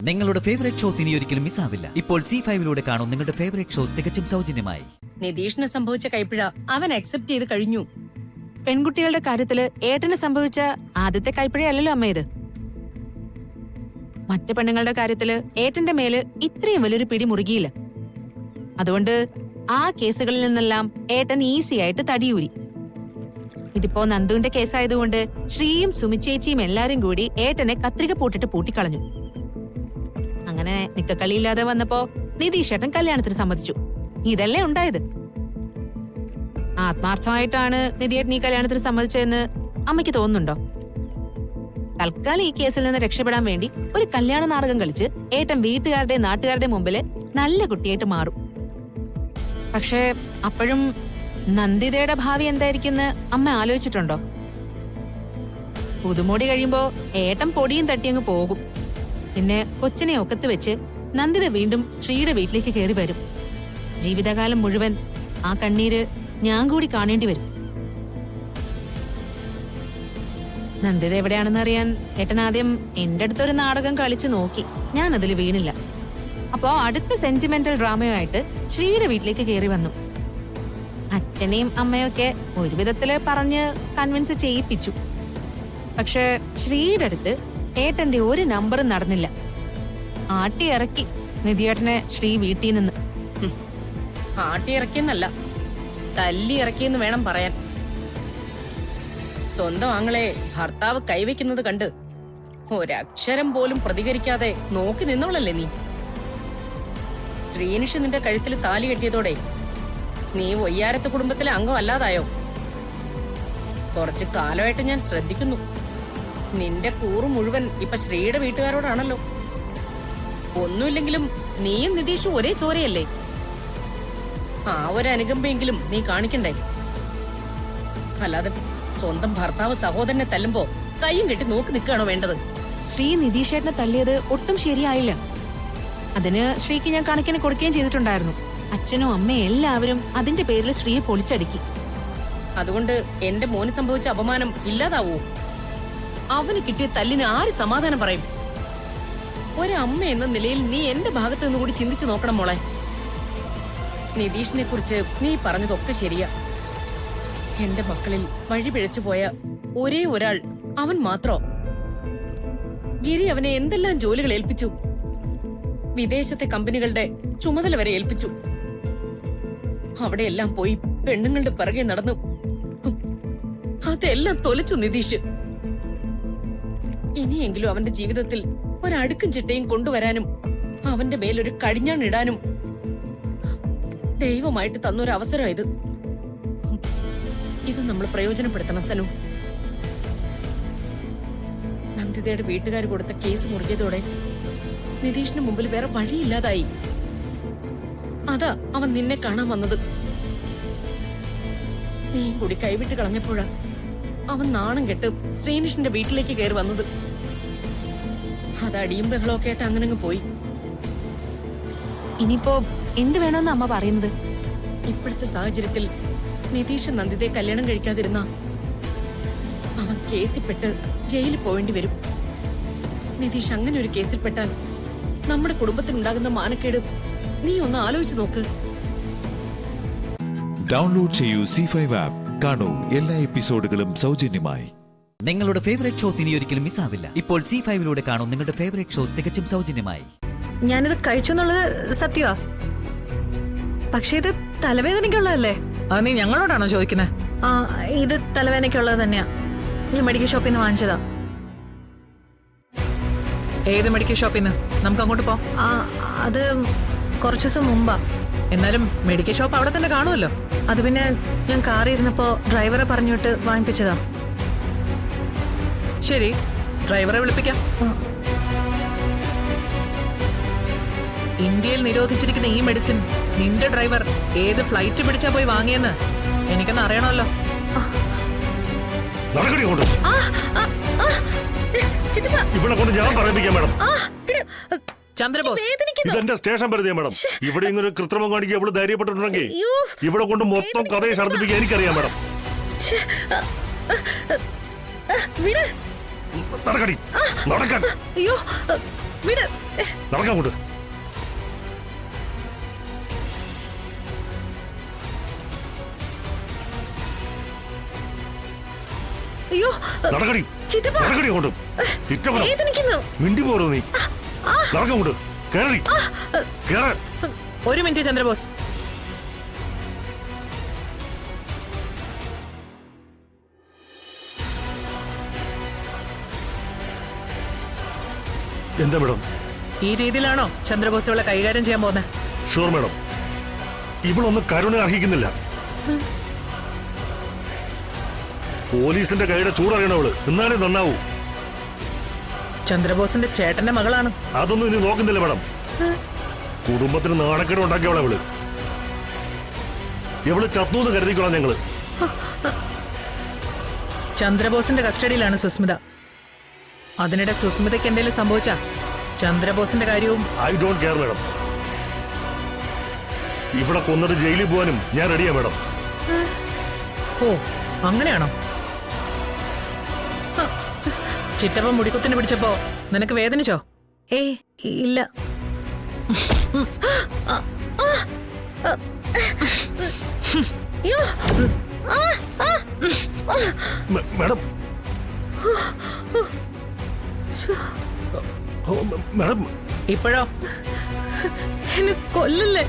നിങ്ങളുടെ favourite shows ഇനി ഒരിക്കലും മിസ്സാവില്ല. ഇപ്പോൾ C5-ലൂടെ കാണും നിങ്ങളുടെ ഫേവറേറ്റ് ഷോ തികച്ചും സൗജന്യമായി. നിതീഷിന് സംഭവിച്ച കൈപ്പിഴ അവൻ അക്സെപ്റ്റ് ചെയ്ത് കഴിഞ്ഞു. പെൺകുട്ടികളുടെ കാര്യത്തില് ഏട്ടന് സംഭവിച്ച ആദ്യത്തെ കൈപ്പിഴയല്ലല്ലോ അമ്മ ഇത്. മറ്റു പെണ്ണുങ്ങളുടെ കാര്യത്തില് ഏട്ടന്റെ മേല് ഇത്രയും വലിയൊരു പിടി മുറുകിയില്ല. അതുകൊണ്ട് ആ കേസുകളിൽ നിന്നെല്ലാം ഏട്ടൻ ഈസി ആയിട്ട് തടിയൂരി. ഇതിപ്പോ നന്ദുവിന്റെ കേസായതുകൊണ്ട് ശ്രീയും സുമിച്ചേച്ചിയും എല്ലാരും കൂടി ഏട്ടനെ കത്രിക പൂട്ടിട്ട് പൂട്ടിക്കളഞ്ഞു. അങ്ങനെ നിക്കക്കളിയില്ലാതെ വന്നപ്പോ നിതീഷ് ഏട്ടൻ കല്യാണത്തിന് സമ്മതിച്ചു. ഇതല്ലേ ഉണ്ടായത്. ആത്മാർത്ഥമായിട്ടാണ് നിധിയേട്ടൻ ഈ കല്യാണത്തിന് സമ്മതിച്ചതെന്ന് അമ്മയ്ക്ക് തോന്നുന്നുണ്ടോ? തൽക്കാലം ഈ കേസിൽ നിന്ന് രക്ഷപ്പെടാൻ വേണ്ടി ഒരു കല്യാണ നാടകം കളിച്ച് ഏട്ടൻ വീട്ടുകാരുടെ നാട്ടുകാരുടെ മുമ്പില് നല്ല കുട്ടിയായിട്ട് മാറും. പക്ഷേ അപ്പോഴും നന്ദിതയുടെ ഭാവി എന്തായിരിക്കും അമ്മ ആലോചിച്ചിട്ടുണ്ടോ? പുതുമോടി കഴിയുമ്പോ ഏട്ടൻ പൊടിയും തട്ടിയങ്ങ് പോകും. പിന്നെ കൊച്ചിനെ ഒക്കത്ത് വെച്ച് നന്ദിത വീണ്ടും ശ്രീയുടെ വീട്ടിലേക്ക് കയറി വരും. ജീവിതകാലം മുഴുവൻ ആ കണ്ണീര് ഞാൻ കൂടി കാണേണ്ടി വരും. നന്ദിത എവിടെയാണെന്ന് അറിയാൻ ഏട്ടൻ ആദ്യം എന്റെ അടുത്തൊരു നാടകം കളിച്ചു നോക്കി. ഞാൻ അതിൽ വീണില്ല. അപ്പോ അടുത്ത സെന്റിമെന്റൽ ഡ്രാമയുമായിട്ട് ശ്രീയുടെ വീട്ടിലേക്ക് കയറി വന്നു. അച്ഛനെയും അമ്മയൊക്കെ ഒരു വിധത്തില് പറഞ്ഞ് കൺവിൻസ് ചെയ്യിപ്പിച്ചു. പക്ഷെ ശ്രീയുടെ അടുത്ത് ഏട്ടന്റെ ഒരു നമ്പറും നടന്നില്ല. ആട്ടി ഇറക്കി നിധിയേട്ടനെ ശ്രീ വീട്ടിൽ നിന്ന്. ആട്ടി ഇറക്കിയെന്നല്ല, തല്ലി ഇറക്കിയെന്ന് വേണം പറയാൻ. സ്വന്തം ആങ്ങളെ ഭർത്താവ് കൈവയ്ക്കുന്നത് കണ്ട് ഒരക്ഷരം പോലും പ്രതികരിക്കാതെ നോക്കി നിന്നോളല്ലേ നീ. ശ്രീനിഷ് നിന്റെ കഴുത്തിൽ താലി കെട്ടിയതോടെ നീ ഒയ്യാരത്തെ കുടുംബത്തിലെ അംഗമല്ലാതായോ? കുറച്ചു കാലമായിട്ട് ഞാൻ ശ്രദ്ധിക്കുന്നു. നിന്റെ കൂറ് മുഴുവൻ ഇപ്പൊ ശ്രീയുടെ വീട്ടുകാരോടാണല്ലോ. ഒന്നുമില്ലെങ്കിലും നീയും നിതീഷും ഒരേ ചോരയല്ലേ? ആ ഒരു അനുകമ്പയെങ്കിലും നീ കാണിക്കണ്ടേ? അല്ലാതെ സ്വന്തം ഭർത്താവ് സഹോദരനെ തല്ലുമ്പോ കയ്യും കെട്ടി നോക്കി നിൽക്കുകയാണോ വേണ്ടത്? ശ്രീ നിതീഷേട്ടനെ തല്ലിയത് ഒട്ടും ശരിയായില്ല. അതിന് ശ്രീക്ക് ഞാൻ കണക്കിന് കൊടുക്കുകയും ചെയ്തിട്ടുണ്ടായിരുന്നു. അച്ഛനും അമ്മയും എല്ലാവരും അതിന്റെ പേരിൽ ശ്രീയെ പൊളിച്ചടുക്കി. അതുകൊണ്ട് എന്റെ മോന് സംഭവിച്ച അപമാനം ഇല്ലാതാവൂ? അവന് കിട്ടിയ തല്ലിന് ആര് സമാധാനം പറയും? ഒരമ്മ എന്ന നിലയിൽ നീ എന്റെ ഭാഗത്ത് നിന്ന് കൂടി ചിന്തിച്ചു നോക്കണം മോളെ. നിതീഷിനെ കുറിച്ച് നീ പറഞ്ഞതൊക്കെ ശരിയാ. എന്റെ മക്കളിൽ വഴി പിഴച്ചു പോയ ഒരേ ഒരാൾ അവൻ മാത്രോ? ഗിരി അവനെ എന്തെല്ലാം ജോലികൾ ഏൽപ്പിച്ചു. വിദേശത്തെ കമ്പനികളുടെ ചുമതല വരെ ഏൽപ്പിച്ചു. അവിടെയെല്ലാം പോയി പെണ്ണുങ്ങളുടെ പിറകെ നടന്നു. അതെല്ലാം തൊലച്ചു നിതീഷ്. ഇനിയെങ്കിലും അവന്റെ ജീവിതത്തിൽ ഒരടുക്കും ചിട്ടയും കൊണ്ടുവരാനും അവന്റെ മേലൊരു കടിഞ്ഞാണിടാനും ദൈവമായിട്ട് തന്നൊരു അവസരം ഇത്. ഇത് നമ്മൾ പ്രയോജനപ്പെടുത്തണം സനു. നന്ദിതയുടെ വീട്ടുകാർ കൊടുത്ത കേസ് മുറിയതോടെ നിതീഷിന് മുമ്പിൽ വേറെ വഴിയില്ലാതായി. അതാ അവൻ നിന്നെ കാണാൻ വന്നത്. നീ കൂടി കൈവിട്ട് കളഞ്ഞപ്പോഴാ അവൻ നാണം കെട്ട് ശ്രീനിഷിന്റെ വീട്ടിലേക്ക് കയറി വന്നത്. അത് അടിയും ബഹളമൊക്കെ ആയിട്ട് അങ്ങനെ പോയി. ഇനിയിപ്പോ എന്ത് വേണമെന്ന് അമ്മ പറയുന്നത്? ഇപ്പോഴത്തെ സാഹചര്യത്തിൽ നിതീഷ് നന്ദിതയെ കല്യാണം കഴിക്കാതിരുന്ന അവൻ കേസിൽപ്പെട്ട് ജയിലിൽ പോവേണ്ടി വരും. നിതീഷ് അങ്ങനെ ഒരു കേസിൽപ്പെട്ടാൽ നമ്മുടെ കുടുംബത്തിനുണ്ടാകുന്ന മാനക്കേട് നീ ഒന്ന് ആലോചിച്ച് നോക്ക്. ഡൗൺലോഡ് ചെയ്യൂ C5 ആപ്പ്. കാണൂ എല്ലാ എപ്പിസോഡുകളും സൗജന്യമായി. നിങ്ങളുടെ ഫേവറേറ്റ് ഷോസ് ഇനി ഒരിക്കലും മിസ്സാവില്ല. ഇപ്പോൾ C5-ലൂടെ കാണും നിങ്ങളുടെ ഫേവറേറ്റ് ഷോ തികച്ചും സൗജന്യമായി. ഞാനിത് കഴിച്ചു എന്നുള്ളത് സത്യമാ. പക്ഷെ ഇത് തലവേദനയ്ക്കുള്ളതല്ലേ? അത് നീ ഞങ്ങളോടാണോ ചോദിക്കുന്നത്? ആ, ഇത് തലവേദനയ്ക്കുള്ളത് തന്നെയാ. ഞാൻ മെഡിക്കൽ ഷോപ്പിൽ നിന്ന് വാങ്ങിച്ചതാ. ഏത് മെഡിക്കൽ ഷോപ്പിൽ നിന്ന്? നമുക്ക് അങ്ങോട്ട് പോ. അത് കുറച്ചു ദിവസം മുമ്പാ. എന്നാലും മെഡിക്കൽ ഷോപ്പ് അവിടെ തന്നെ കാണുമല്ലോ. അത് പിന്നെ ഞാൻ കാറിൽ ഇരുന്നപ്പോ ഡ്രൈവറെ പറഞ്ഞിട്ട് വാങ്ങിപ്പിച്ചതാ. ശരി, ഡ്രൈവറെ വിളിപ്പിക്കാം. ഇന്ത്യയിൽ നിരോധിച്ചിരിക്കുന്ന ഈ മെഡിസിൻ നിന്റെ ഡ്രൈവർ ഏത് ഫ്ലൈറ്റ് പിടിച്ചാ പോയി വാങ്ങിയെന്ന് എനിക്കൊന്ന് അറിയണമല്ലോ. ഇവിടെ കൊണ്ട് ഞാൻ പറയിപ്പിക്കാം മാഡം. ചന്ദ്രബോസ്, ഇതെന്റെ സ്റ്റേഷൻ പരിധിയാ മാഡം. ഇവിടെ ഇങ്ങനെ കൃത്രിമം കാണിക്കുക ഇവിടെ ധൈര്യപ്പെട്ടിട്ടുണ്ടെങ്കിൽ ഇവിടെ കൊണ്ട് മൊത്തം കഥയെ ഛർദ്ദിപ്പിക്കാൻ എനിക്കറിയാം മാഡം. നടക്കടി നടക്കാൻ. അയ്യോ വിട്. നടക്കാൻ കൊണ്ട്. അയ്യോ നടക്കടി. ചിറ്റപ്പ നടക്കടി കൊണ്ടും. ചിറ്റപ്പന വേദനിക്കുന്നു. മിണ്ടി പോരുന്നു നീ. നടക്കാൻ കൊണ്ട്. കേറി. കേറാൻ. ഒരു മിനിറ്റ് ചന്ദ്രബോസ്. എന്താ മേഡം? ഈ രീതിയിലാണോ ചന്ദ്രബോസ് ഇവളെ കൈകാര്യം ചെയ്യാൻ പോകുന്നത്? Sure madam. ഇവളൊന്നും കരുണ അർഹിക്കുന്നില്ല. പോലീസിന്റെ കൈയുടെ ചൂടറിയണവള്, എന്നാലേ നന്നാവൂ. ചന്ദ്രബോസിന്റെ ചേട്ടന്റെ മകളാണ്. അതൊന്നും ഇനി നോക്കുന്നില്ല മേഡം. കുടുംബത്തിന് നാണക്കേട് ഉണ്ടാക്കിയവളെ ഇവള്. ഇവള് ചത്തൂന്ന് കരുതിക്കോളാം ഞങ്ങള്. ചന്ദ്രബോസിന്റെ കസ്റ്റഡിയിലാണ് സുസ്മിത. അതിനിടെ സുസ്മിതയ്ക്ക് എന്തെങ്കിലും സംഭവിച്ചാ ചന്ദ്രബോസിന്റെ കാര്യവും. I don't care madam. ഇവിടെ കൊന്നിട്ട് ജയിലിൽ പോകാനും ഞാൻ റെഡിയാ മേഡം. ഓ അങ്ങനെയാണോ? ചിറ്റപ്പൻ മുടിക്കുത്തിന് പിടിച്ചപ്പോ നിനക്ക് വേദനിച്ചോ? ഏയ് ഇല്ല. മേഡം മേഡം ഇപ്പോഴോ? എന്നെ കൊല്ലല്ലേ.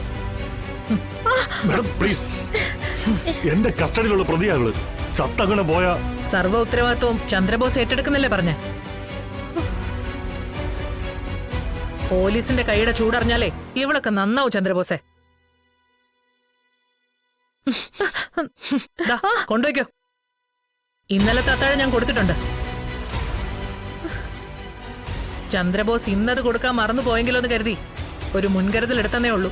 Madam please. എന്റെ കസ്റ്റഡിയിലുള്ള പ്രതിയാകള് ചത്തങ്ങനെ പോയാ സർവ്വ ഉത്തരവാദിത്വവും ചന്ദ്രബോസ് ഏറ്റെടുക്കുന്നില്ലേ പറഞ്ഞ? പോലീസിന്റെ കൈയുടെ ചൂടറിഞ്ഞാലേ ഇവളൊക്കെ നന്നാവും ചന്ദ്രബോസെ. ദാ, കൊണ്ടുവയ്ക്കോ. ഇന്നലത്തെ അത്താഴം ഞാൻ കൊടുത്തിട്ടുണ്ട്. ചന്ദ്രബോസ് ഇന്നത് കൊടുക്കാൻ മറന്നു പോയെങ്കിലോ എന്ന് കരുതി ഒരു മുൻകരുതൽ എടുത്തന്നേ ഉള്ളൂ.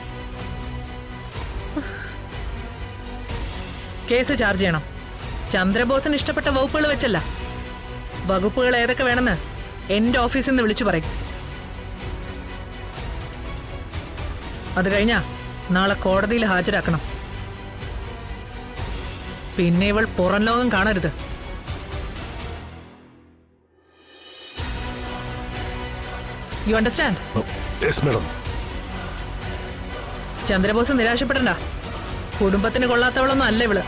കേസ് ചാർജ് ചെയ്യണം. ചന്ദ്രബോസിന് ഇഷ്ടപ്പെട്ട വകുപ്പുകൾ വെച്ചല്ല, വകുപ്പുകൾ ഏതൊക്കെ വേണമെന്ന് എന്റെ ഓഫീസിൽ നിന്ന് വിളിച്ചു പറയും. അത് കഴിഞ്ഞാ നാളെ കോടതിയിൽ ഹാജരാക്കണം. പിന്നെ ഇവൾ പുറം ലോകം കാണരുത്. You understand? Yes madam. Chandrabose നിരാശപ്പെടണ്ട. കുടുംബത്തിന് കൊള്ളാത്തവളൊന്നും അല്ല ഇവള്.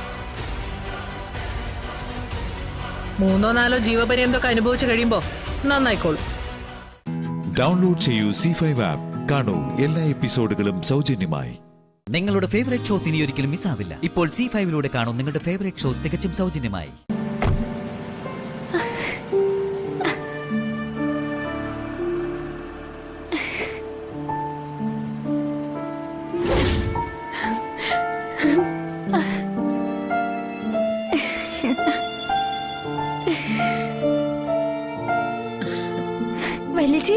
3-4 ജീവപര്യന്തൊക്കെ അനുഭവിച്ചു കഴിയുമ്പോ നന്നായിക്കോളും. ഡൗൺലോഡ് ചെയ്യൂ C5 ആപ്പ്. കാണൂ എല്ലാ എപ്പിസോഡുകളും സൗജന്യമായി. നിങ്ങളുടെ ഫേവറേറ്റ് ഷോസ് ഇനി ഒരിക്കലും മിസ്സാവില്ല. ഇപ്പോൾ C5 കാണൂ നിങ്ങളുടെ ഫേവറേറ്റ് ഷോ തികച്ചും സൗജന്യമായി. വലിച്ചി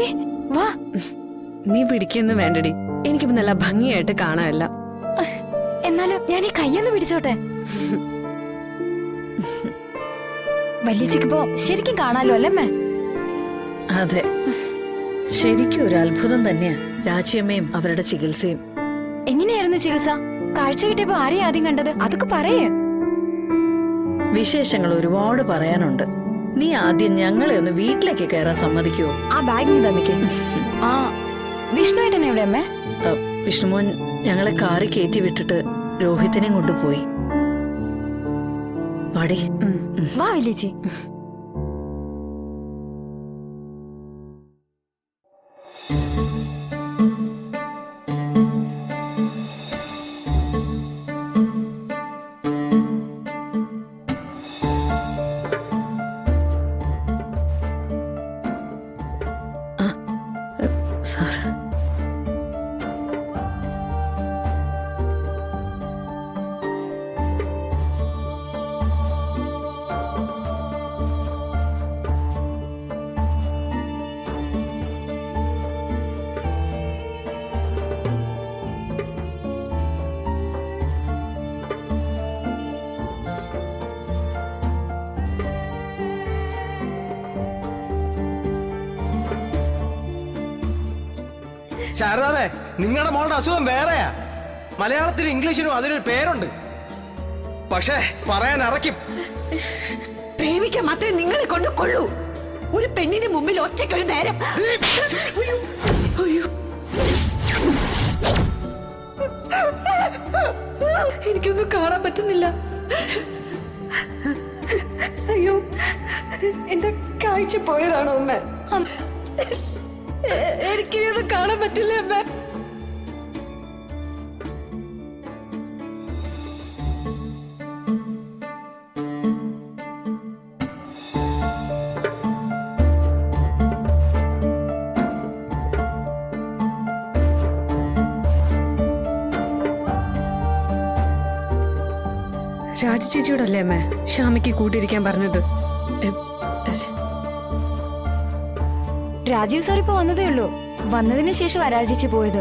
വാ. നീ പിടിക്കൊന്നും വേണ്ടടി, എനിക്കിപ്പോ നല്ല ഭംഗിയായിട്ട് കാണാമല്ല. എന്നാലും ഞാൻ ഈ കയ്യൊന്ന് പിടിച്ചോട്ടെ. വലിയച്ചിക്കിപ്പോ ശരിക്കും കാണാലോ അല്ലേ? അതെ, ശരിക്കും ഒരു അത്ഭുതം തന്നെയാ രാച്ചിയമ്മയും അവരുടെ ചികിത്സയും. എങ്ങനെയായിരുന്നു ചികിത്സ? കാഴ്ച കിട്ടിയപ്പോ ആരെയും ആദ്യം കണ്ടത്? അതൊക്കെ പറയേ. വിശേഷങ്ങൾ ഒരുപാട് പറയാനുണ്ട്. നീ ആദ്യം ഞങ്ങളെ ഒന്ന് വീട്ടിലേക്ക് കയറാൻ സമ്മതിക്കുവോ? ആ ബാഗ് നീ തന്നിക്കേ. ആ വിഷ്ണുവേട്ടൻ എവിടെ അമ്മേ? വിഷ്ണുമോൻ ഞങ്ങളെ കാറി കയറ്റി വിട്ടിട്ട് രോഹിത്തിനെയും കൊണ്ടുപോയി. പാടി വാ വലിയച്ചി. ശാരദാമേ, നിങ്ങളുടെ മോളുടെ അസുഖം വേറെയാ. മലയാളത്തിലും ഇംഗ്ലീഷിലും അതിനൊരു പേരുണ്ട്. പക്ഷേ പറയാൻ അറയ്ക്കും. പ്രേമിക്കാൻ മാത്രമേ നിങ്ങളെ കൊണ്ട് കൊള്ളൂ. ഒരു പെണ്ണിന്റെ മുമ്പിൽ ഒറ്റയ്ക്കൊരു നേരം അയ്യോ, എനിക്കൊന്നും കാണാൻ പറ്റുന്നില്ല. അയ്യോ, എന്റെ കാഴ്ച പോയതാണോ അമ്മ? എനിക്കിതൊന്നും കാണാൻ പറ്റില്ല അമ്മ. രാജി ചേച്ചിയോടല്ലേ അമ്മ ഷ്യാമയ്ക്ക് കൂട്ടിയിരിക്കാൻ പറഞ്ഞത്? രാജീവ് സാർ ഇപ്പൊ വന്നതേ ഉള്ളൂ. വന്നതിന് ശേഷം രാജിച്ച് പോയത്.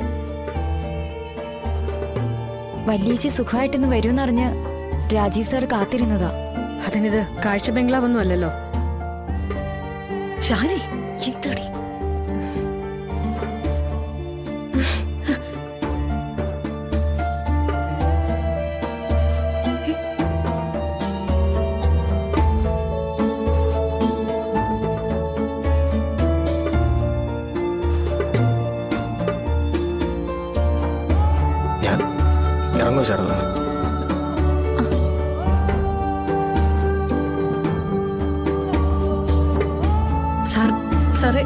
വല്യേച്ചി സുഖമായിട്ടിന്ന് വരുമെന്നറിഞ്ഞ് രാജീവ് സാർ കാത്തിരുന്നതാ. അതിനിത് കാഴ്ച ബംഗ്ലാവൊന്നും അല്ലല്ലോ. ഷാരി എന്തടി? ഞാൻ ഇറങ്ങും ശാരദ. സാറേ,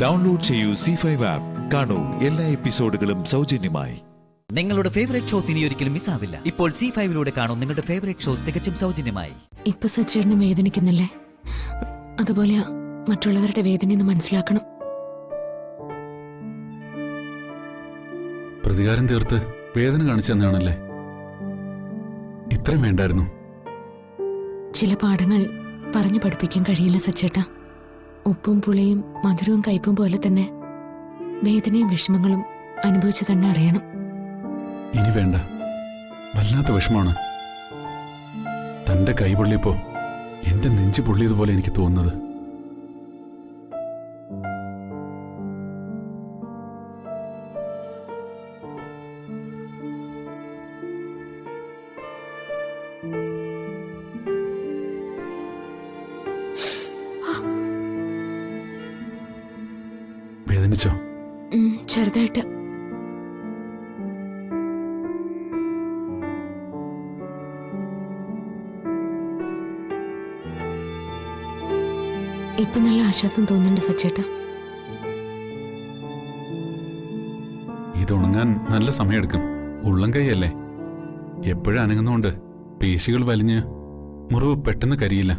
ഡൗൺലോഡ് ചെയ്യൂ C5 ആപ്പ്. കാണൂ എല്ലാ എപ്പിസോഡുകളും സൗജന്യമായി. നിങ്ങളുടെ ഫേവറേറ്റ് ഷോസ് ഇനി ഒരിക്കലും മിസ്സാവില്ല. ഇപ്പോൾ C5 കാണൂ നിങ്ങളുടെ ഫേവറേറ്റ് ഷോ തികച്ചും സൗജന്യമായി. ഇപ്പൊ സച്ചേട്ടനും വേദനിക്കുന്നില്ലേ? അതുപോലെ മറ്റുള്ളവരുടെ വേദനയെന്ന് മനസ്സിലാക്കണം. പ്രതികാരം തീർത്ത് വേദന കാണിച്ചെന്നാണല്ലേ? ഇത്രയും വേണ്ടായിരുന്നു. ചില പാഠങ്ങൾ പറഞ്ഞു പഠിപ്പിക്കാൻ കഴിയില്ല സച്ചേട്ട. ഉപ്പും പുളിയും മധുരവും കയ്പും പോലെ തന്നെ വേദനയും വിഷമങ്ങളും അനുഭവിച്ചു തന്നെ അറിയണം. ഇനി വേണ്ട. വല്ലാത്ത വിഷമാണ്. തന്റെ കൈ പൊള്ളിയപ്പോ എന്റെ നെഞ്ചു പൊള്ളിയതുപോലെ എനിക്ക് തോന്നുന്നത്. വേദനിച്ചോ? ചെറുതായിട്ട്. ഇപ്പൊ നല്ല ആശ്വാസം തോന്നുന്നുണ്ട് സച്ചേട്ട. ഇതുണങ്ങാൻ നല്ല സമയമെടുക്കും. ഉള്ളം കൈയല്ലേ, എപ്പോഴും അനങ്ങുന്നോണ്ട് പേശികൾ വലിഞ്ഞ് മുറിവ് പെട്ടെന്ന് കരിയില്ല.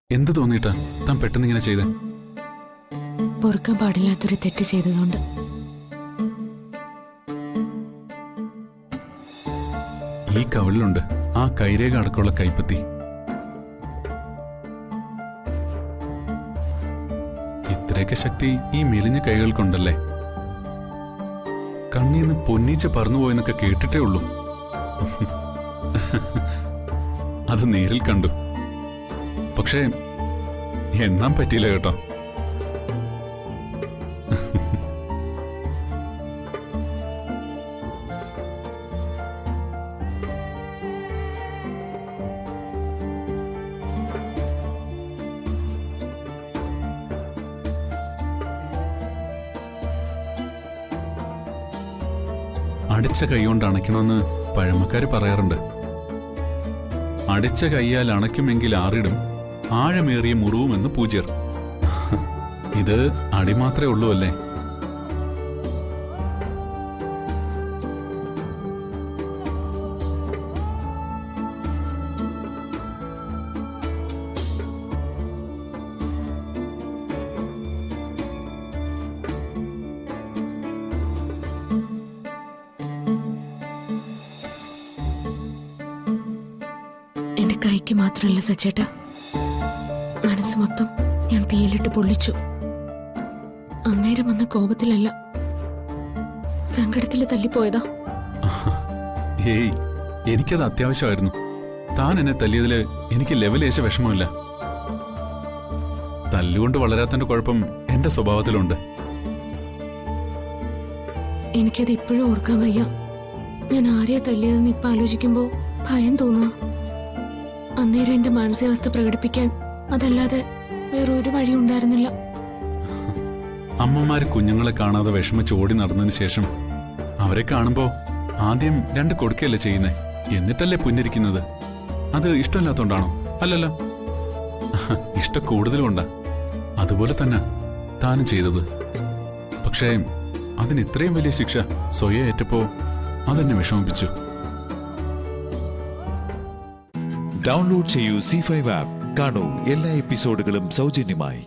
എന്ത് തോന്നിയിട്ടാ താൻ പെട്ടെന്ന് ഇങ്ങനെ ചെയ്തേ? പൊറുക്കാൻ പാടില്ലാത്തൊരു തെറ്റ് ചെയ്തതുകൊണ്ട്. ഈ കവിളിലുണ്ട് ആ കൈരേഖ അടക്കമുള്ള കൈപ്പത്തി. ഇത്രയൊക്കെ ശക്തി ഈ മെലിഞ്ഞ കൈകൾക്കുണ്ടല്ലേ? കണ്ണീന്ന് പൊന്നീച്ച പറന്നുപോയെന്നൊക്കെ കേട്ടിട്ടേ ഉള്ളൂ. അത് നേരിൽ കണ്ടു. പക്ഷേ എണ്ണാൻ പറ്റിയില്ല കേട്ടോ. അടിച്ച കൈകൊണ്ട് അണയ്ക്കണമെന്ന് പഴമക്കാര് പറയാറുണ്ട്. അടിച്ച കൈയാൽ അണയ്ക്കുമെങ്കിൽ ആറിടും, ആഴമേറിയ മുറിവുമെന്ന് പൂജ്യർ. ഇത് അടി മാത്രമേ ഉള്ളൂ അല്ലേ? എന്റെ കൈക്ക് മാത്രമല്ല സച്ചേട്ട, മനസ്സ് മൊത്തം ഞാൻ തീയിലിട്ട് പൊള്ളിച്ചു. അന്നേരം വന്ന കോപത്തിലല്ല, സങ്കടത്തിൽ തല്ലിപ്പോയതാ. ഏയ്, എനിക്കത് അത്യാവശ്യമായിരുന്നു. താൻ എന്നെ തല്ലിയതില് എനിക്ക് ലെവലേശ വിഷമമില്ല. തല്ലുകൊണ്ട് വളരാത്തന്റെ കുഴപ്പം എന്റെ സ്വഭാവത്തിലുണ്ട്. എനിക്കത് ഇപ്പോഴും ഓർക്കാൻ വയ്യ. ഞാൻ ആരെയാ തല്ലിയതെന്ന് ഇപ്പൊ ആലോചിക്കുമ്പോ ഭയം തോന്നുക. അന്നേരം എന്റെ മാനസികാവസ്ഥ പ്രകടിപ്പിക്കാൻ അതല്ലാതെ വേറൊരു വഴി ഉണ്ടായിരുന്നില്ല. അമ്മമാര് കുഞ്ഞുങ്ങളെ കാണാതെ വിഷമിച്ച് ഓടി നടന്നതിന് ശേഷം അവരെ കാണുമ്പോ ആദ്യം 2 കൊടുക്കുകയല്ലേ ചെയ്യുന്നേ, എന്നിട്ടല്ലേ പുഞ്ചിരിക്കുന്നത്. അത് ഇഷ്ടമില്ലാത്തോണ്ടാണോ? അല്ലല്ലോ, ഇഷ്ടം കൂടുതലുണ്ടാ. അതുപോലെ തന്നെ താനും ചെയ്തത്. പക്ഷേ അതിന് ഇത്രയും വലിയ ശിക്ഷ സ്വയം ഏറ്റപ്പോ അതെന്നെ വിഷമിപ്പിച്ചു. ഡൗൺലോഡ് ചെയ്യൂ C5 ആപ്പ്. കാണൂ എല്ലാ എപ്പിസോഡുകളും സൗജന്യമായി.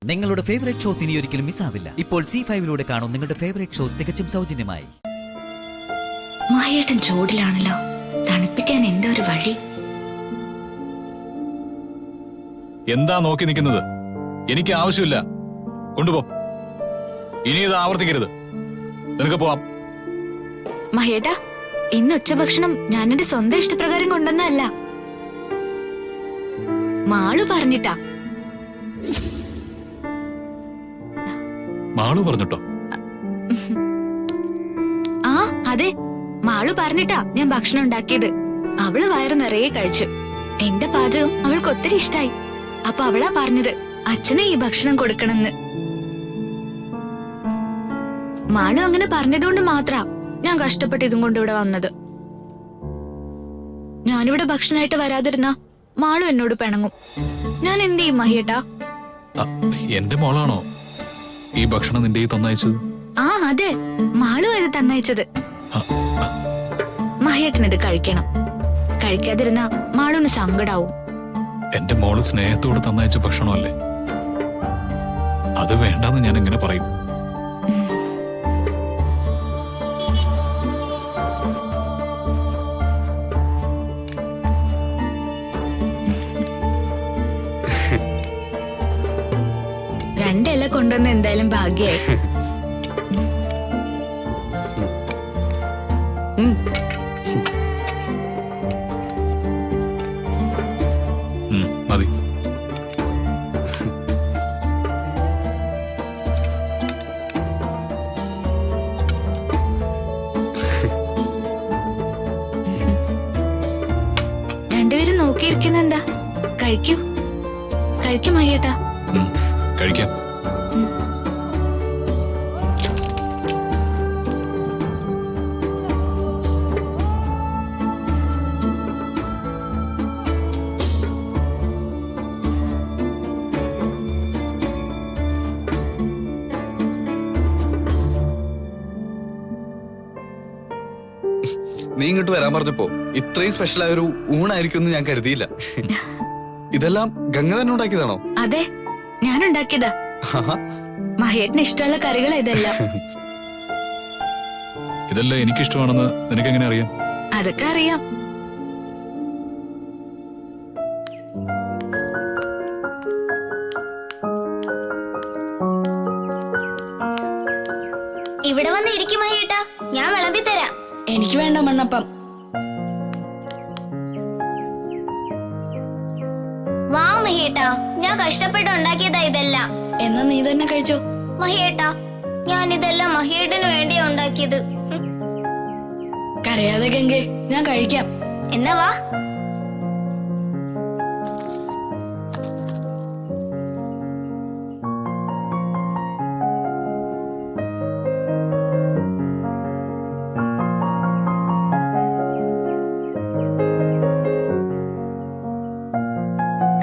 നിങ്ങളുടെ ഫേവറേറ്റ് ഷോസ് ഇനി ഒരിക്കലും മിസ്സാവില്ല. ഇപ്പോൾ C5 കാണൂ നിങ്ങളുടെ ഫേവറേറ്റ് ഷോ തികച്ചും സൗജന്യമായി. മഹേട്ടൻ ചൂടിലാണല്ലോ, തണുപ്പിക്കാൻ എന്താ ഒരു വഴി? എന്താ നോക്കി നിൽക്കുന്നത്? എനിക്ക് ആവശ്യമില്ല, കൊണ്ടുപോ. ഇനി ഇത് ആവർത്തിക്കരുത്. നിനക്ക് പോവാം. മഹേട്ടാ, ഇന്ന് ഉച്ചഭക്ഷണം ഞാൻ എന്റെ സ്വന്തം ഇഷ്ടപ്രകാരം കൊണ്ടുവന്നല്ല, മാളു പറഞ്ഞിട്ടാ. മാളു പറഞ്ഞിട്ടോ? ആ അതെ, മാളു പറഞ്ഞിട്ടാ ഞാൻ ഭക്ഷണം ഉണ്ടാക്കിയത്. അവള് വയറ് നിറയെ കഴിച്ചു. എന്റെ പാചകം അവൾക്ക് ഒത്തിരി ഇഷ്ടായി. അപ്പൊ അവളാ പറഞ്ഞത് അച്ഛനെ ഈ ഭക്ഷണം കൊടുക്കണമെന്ന്. മാളു അങ്ങനെ പറഞ്ഞതുകൊണ്ട് മാത്രാ ഞാൻ കഷ്ടപ്പെട്ട് ഇതും കൊണ്ട് ഇവിടെ വന്നത്. ഞാനിവിടെ ഭക്ഷണമായിട്ട് വരാതിരുന്ന മാളു എന്നോട് പിണങ്ങും. ഞാൻ എന്ത് ചെയ്യും മഹിയേട്ടാ? എന്റെ മോളാണോ ഈ ഭക്ഷണം നിന്റെ ഈ തന്നയച്ചത്? ആ അതെ, മാളു അത് തന്നയച്ചത്. മഹിയേട്ടനിത് കഴിക്കണം. കഴിക്കാതിരുന്ന മാളുന് സങ്കടാവും. എന്റെ മോള് സ്നേഹത്തോട് തന്നയച്ച ഭക്ഷണമല്ലേ, അത് വേണ്ടെന്ന് ഞാൻ എങ്ങനെ പറയും? രണ്ടില കൊണ്ടുവന്ന് എന്തായാലും ഭാഗ്യായി. മതി. രണ്ടുപേരും നോക്കിയിരിക്കുന്ന എന്താ? കഴിക്കൂ, കഴിക്കും മഹിയേട്ടാ. കഴിക്കാം. നീ ഇങ്ങോട്ട് വരാൻ പറഞ്ഞപ്പോ ഇത്രയും സ്പെഷ്യൽ ആയ ഒരു ഊണായിരിക്കും എന്ന് ഞാൻ കരുതിയില്ല. ഇതെല്ലാം ഗംഗ തന്നെ ഉണ്ടാക്കിയതാണോ? അതെ, ഞാൻ ഉണ്ടാക്കിയതാ. മഹേട്ടന് ഇഷ്ടമുള്ള കറികൾ ഇതെല്ലാം. ഇതെല്ലാം എനിക്കിഷ്ടമാണെന്ന് നിനക്കെങ്ങനെ അറിയാം? അതൊക്കെ അറിയാം. ഇവിടെ വന്ന് ഇരിക്കും മഹിയേട്ടാ, ഞാൻ വിളമ്പി തരാം. എനിക്ക് വേണ്ട മണ്ണപ്പം. വാ മഹിയേട്ടാ, ഞാൻ കഷ്ടപ്പെട്ട് ഉണ്ടാക്കിയതാ ഇതെല്ലാം. എന്നാ നീ തന്നെ കഴിച്ചോ. മഹിയേട്ടാ, ഞാൻ ഇതെല്ലാം മഹിയേട്ടന് വേണ്ടിയാ ഉണ്ടാക്കിയത്. കരയാതെ ഗംഗേ, ഞാൻ കഴിക്കാം. എന്നാ വാ.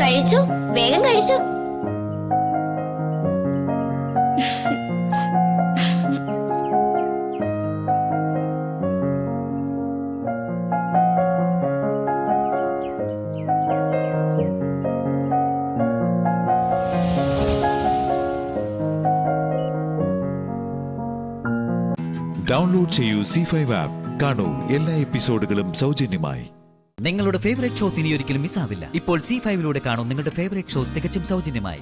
കഴിച്ചു, വേഗം കഴിച്ചു. ഡൗൺലോഡ് ചെയ്യൂ C5 ആപ്പ്. കാണൂ എല്ലാ എപ്പിസോഡുകളും സൗജന്യമായി. നിങ്ങളുടെ ഫേവറേറ്റ് ഷോസ് ഇനി ഒരിക്കലും മിസ്സാവില്ല. ഇപ്പോൾ C5 കാണൂ നിങ്ങളുടെ ഫേവറേറ്റ് ഷോ തികച്ചും സൗജന്യമായി.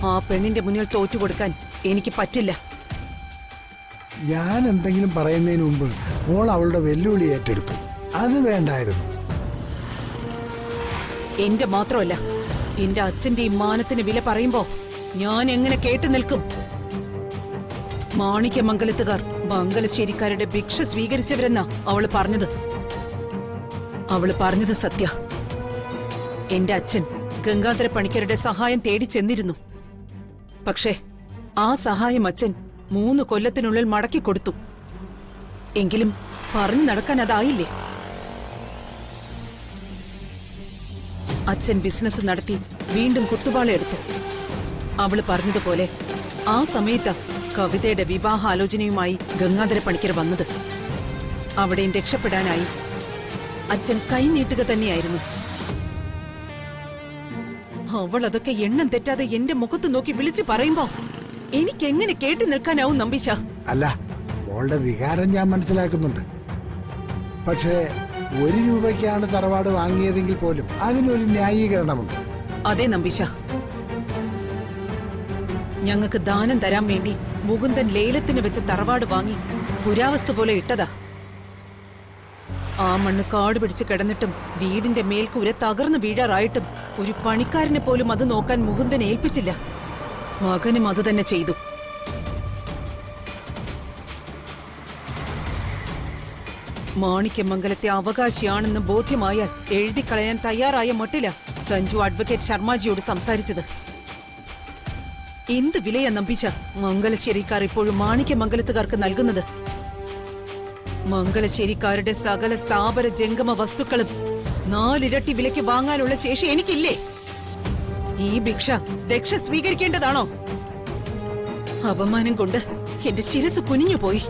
ആ പെണ്ണിന്റെ മുന്നിൽ തോറ്റു കൊടുക്കാൻ എനിക്ക് പറ്റില്ല. ഞാൻ എന്തെങ്കിലും പറയുന്നതിന് മുമ്പ് മോൾ അവളുടെ വെല്ലുവിളി ഏറ്റെടുത്തു. അത് വേണ്ടായിരുന്നു. എന്റെ മാത്രമല്ല, എന്റെ അച്ഛന്റെ ഈ മാനത്തിന് വില പറയുമ്പോ ഞാൻ എങ്ങനെ കേട്ടു നിൽക്കും? മാണിക്യമംഗലത്തുകാർ മംഗലശ്ശേരിക്കാരുടെ ഭിക്ഷ സ്വീകരിച്ചവരെന്നാ അവള് പറഞ്ഞത്. അവള് പറഞ്ഞത് സത്യ. എന്റെ അച്ഛൻ ഗംഗാധര പണിക്കരുടെ സഹായം തേടി ചെന്നിരുന്നു. പക്ഷേ ആ സഹായം അച്ഛൻ 3 കൊല്ലത്തിനുള്ളിൽ മടക്കി കൊടുത്തു. എങ്കിലും പറഞ്ഞു നടക്കാൻ അതായില്ലേ? അച്ഛൻ ബിസിനസ് നടത്തി വീണ്ടും കുത്തുപാളയെടുത്തു. അവള് പറഞ്ഞതുപോലെ ആ സമയത്ത് കവിതയുടെ വിവാഹാലോചനയുമായി ഗംഗാധര പണിക്കർ വന്നത്. അവിടെയും രക്ഷപ്പെടാനായി അച്ഛൻ കൈനീട്ടുക തന്നെയായിരുന്നു. അവൾ അതൊക്കെ എണ്ണം തെറ്റാതെ എന്റെ മുഖത്ത് നോക്കി വിളിച്ചു പറയുമ്പോ എനിക്കെങ്ങനെ കേട്ടു നിൽക്കാനാവും നമ്പീശ? അല്ല, മോളുടെ വികാരം ഞാൻ മനസ്സിലാക്കുന്നുണ്ട്. പക്ഷേ 1 രൂപയ്ക്കാണ് തറവാട് വാങ്ങിയതെങ്കിൽ പോലും അതിനൊരു ന്യായീകരണമുണ്ട്. അതെ നമ്പീശ, ഞങ്ങൾക്ക് ദാനം തരാൻ വേണ്ടി മുകുന്ദൻ ലേലത്തിന് വെച്ച് തറവാട് വാങ്ങി പുരാവസ്തു പോലെ ഇട്ടതാ. ആ മണ്ണ് കാട് പിടിച്ച് കിടന്നിട്ടും വീടിന്റെ മേൽക്കൂര തകർന്നു വീഴാറായിട്ടും ഒരു പണിക്കാരനെ പോലും അത് നോക്കാൻ മുകുന്ദൻ ഏൽപ്പിച്ചില്ല. മകനും അത് തന്നെ ചെയ്തു. മാണിക്യമംഗലത്തെ അവകാശിയാണെന്ന് ബോധ്യമായാൽ എഴുതിക്കളയാൻ തയ്യാറായ മട്ടില സഞ്ജു അഡ്വക്കേറ്റ് ശർമാജിയോട് സംസാരിച്ചത്. എന്ത് വിലയാ നമ്പിച്ച മംഗലശ്ശേരിക്കാർ ഇപ്പോഴും മാണിക്യമംഗലത്തുകാർക്ക് നൽകുന്നത്? മംഗലശ്ശേരിക്കാരുടെ സകല സ്ഥാപന ജംഗമ വസ്തുക്കളും 4 ഇരട്ടി വിലയ്ക്ക് വാങ്ങാനുള്ള ശേഷി എനിക്കില്ലേ? ഈ ഭിക്ഷ ദക്ഷ സ്വീകരിക്കേണ്ടതാണോ? അപമാനം കൊണ്ട് എന്റെ ശിരസ് കുനിഞ്ഞുപോയി.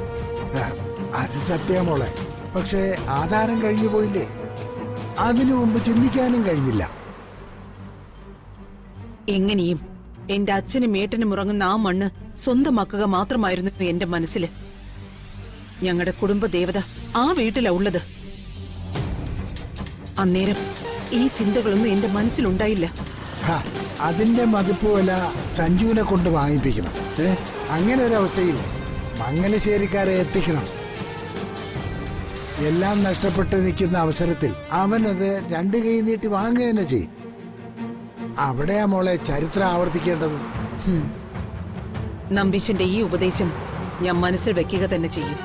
അത് സത്യമോളെ, പക്ഷേ ആധാരം കഴിഞ്ഞു പോയില്ലേ? അതിനു മുമ്പ് ചിന്തിക്കാനും കഴിഞ്ഞില്ല. എങ്ങനെയും എന്റെ അച്ഛനും ഏട്ടനും ഉറങ്ങുന്ന ആ മണ്ണ് സ്വന്തമാക്കുക മാത്രമായിരുന്നു എന്റെ മനസ്സില്. ഞങ്ങളുടെ കുടുംബ ദേവത ആ വീട്ടിലാ ഉള്ളത്. അന്നേരം ഈ ചിന്തകളൊന്നും എന്റെ മനസ്സിലുണ്ടായില്ല. അതിന്റെ മതിപ്പ് വില സഞ്ജുവിനെ കൊണ്ട് വാങ്ങിപ്പിക്കണം. അങ്ങനെ ഒരവസ്ഥയിൽ മംഗലശ്ശേരിക്കാരെ എത്തിക്കണം. എല്ലാം നഷ്ടപ്പെട്ട് നിൽക്കുന്ന അവസരത്തിൽ അവനത് 2 കൈ നീട്ടി വാങ്ങുക തന്നെ ചെയ്യും. അവിടെയാ മോളെ ചരിത്രം ആവർത്തിക്കേണ്ടത്. നമ്പീശന്റെ ഈ ഉപദേശം ഞാൻ മനസ്സിൽ വെക്കുക തന്നെ ചെയ്യും.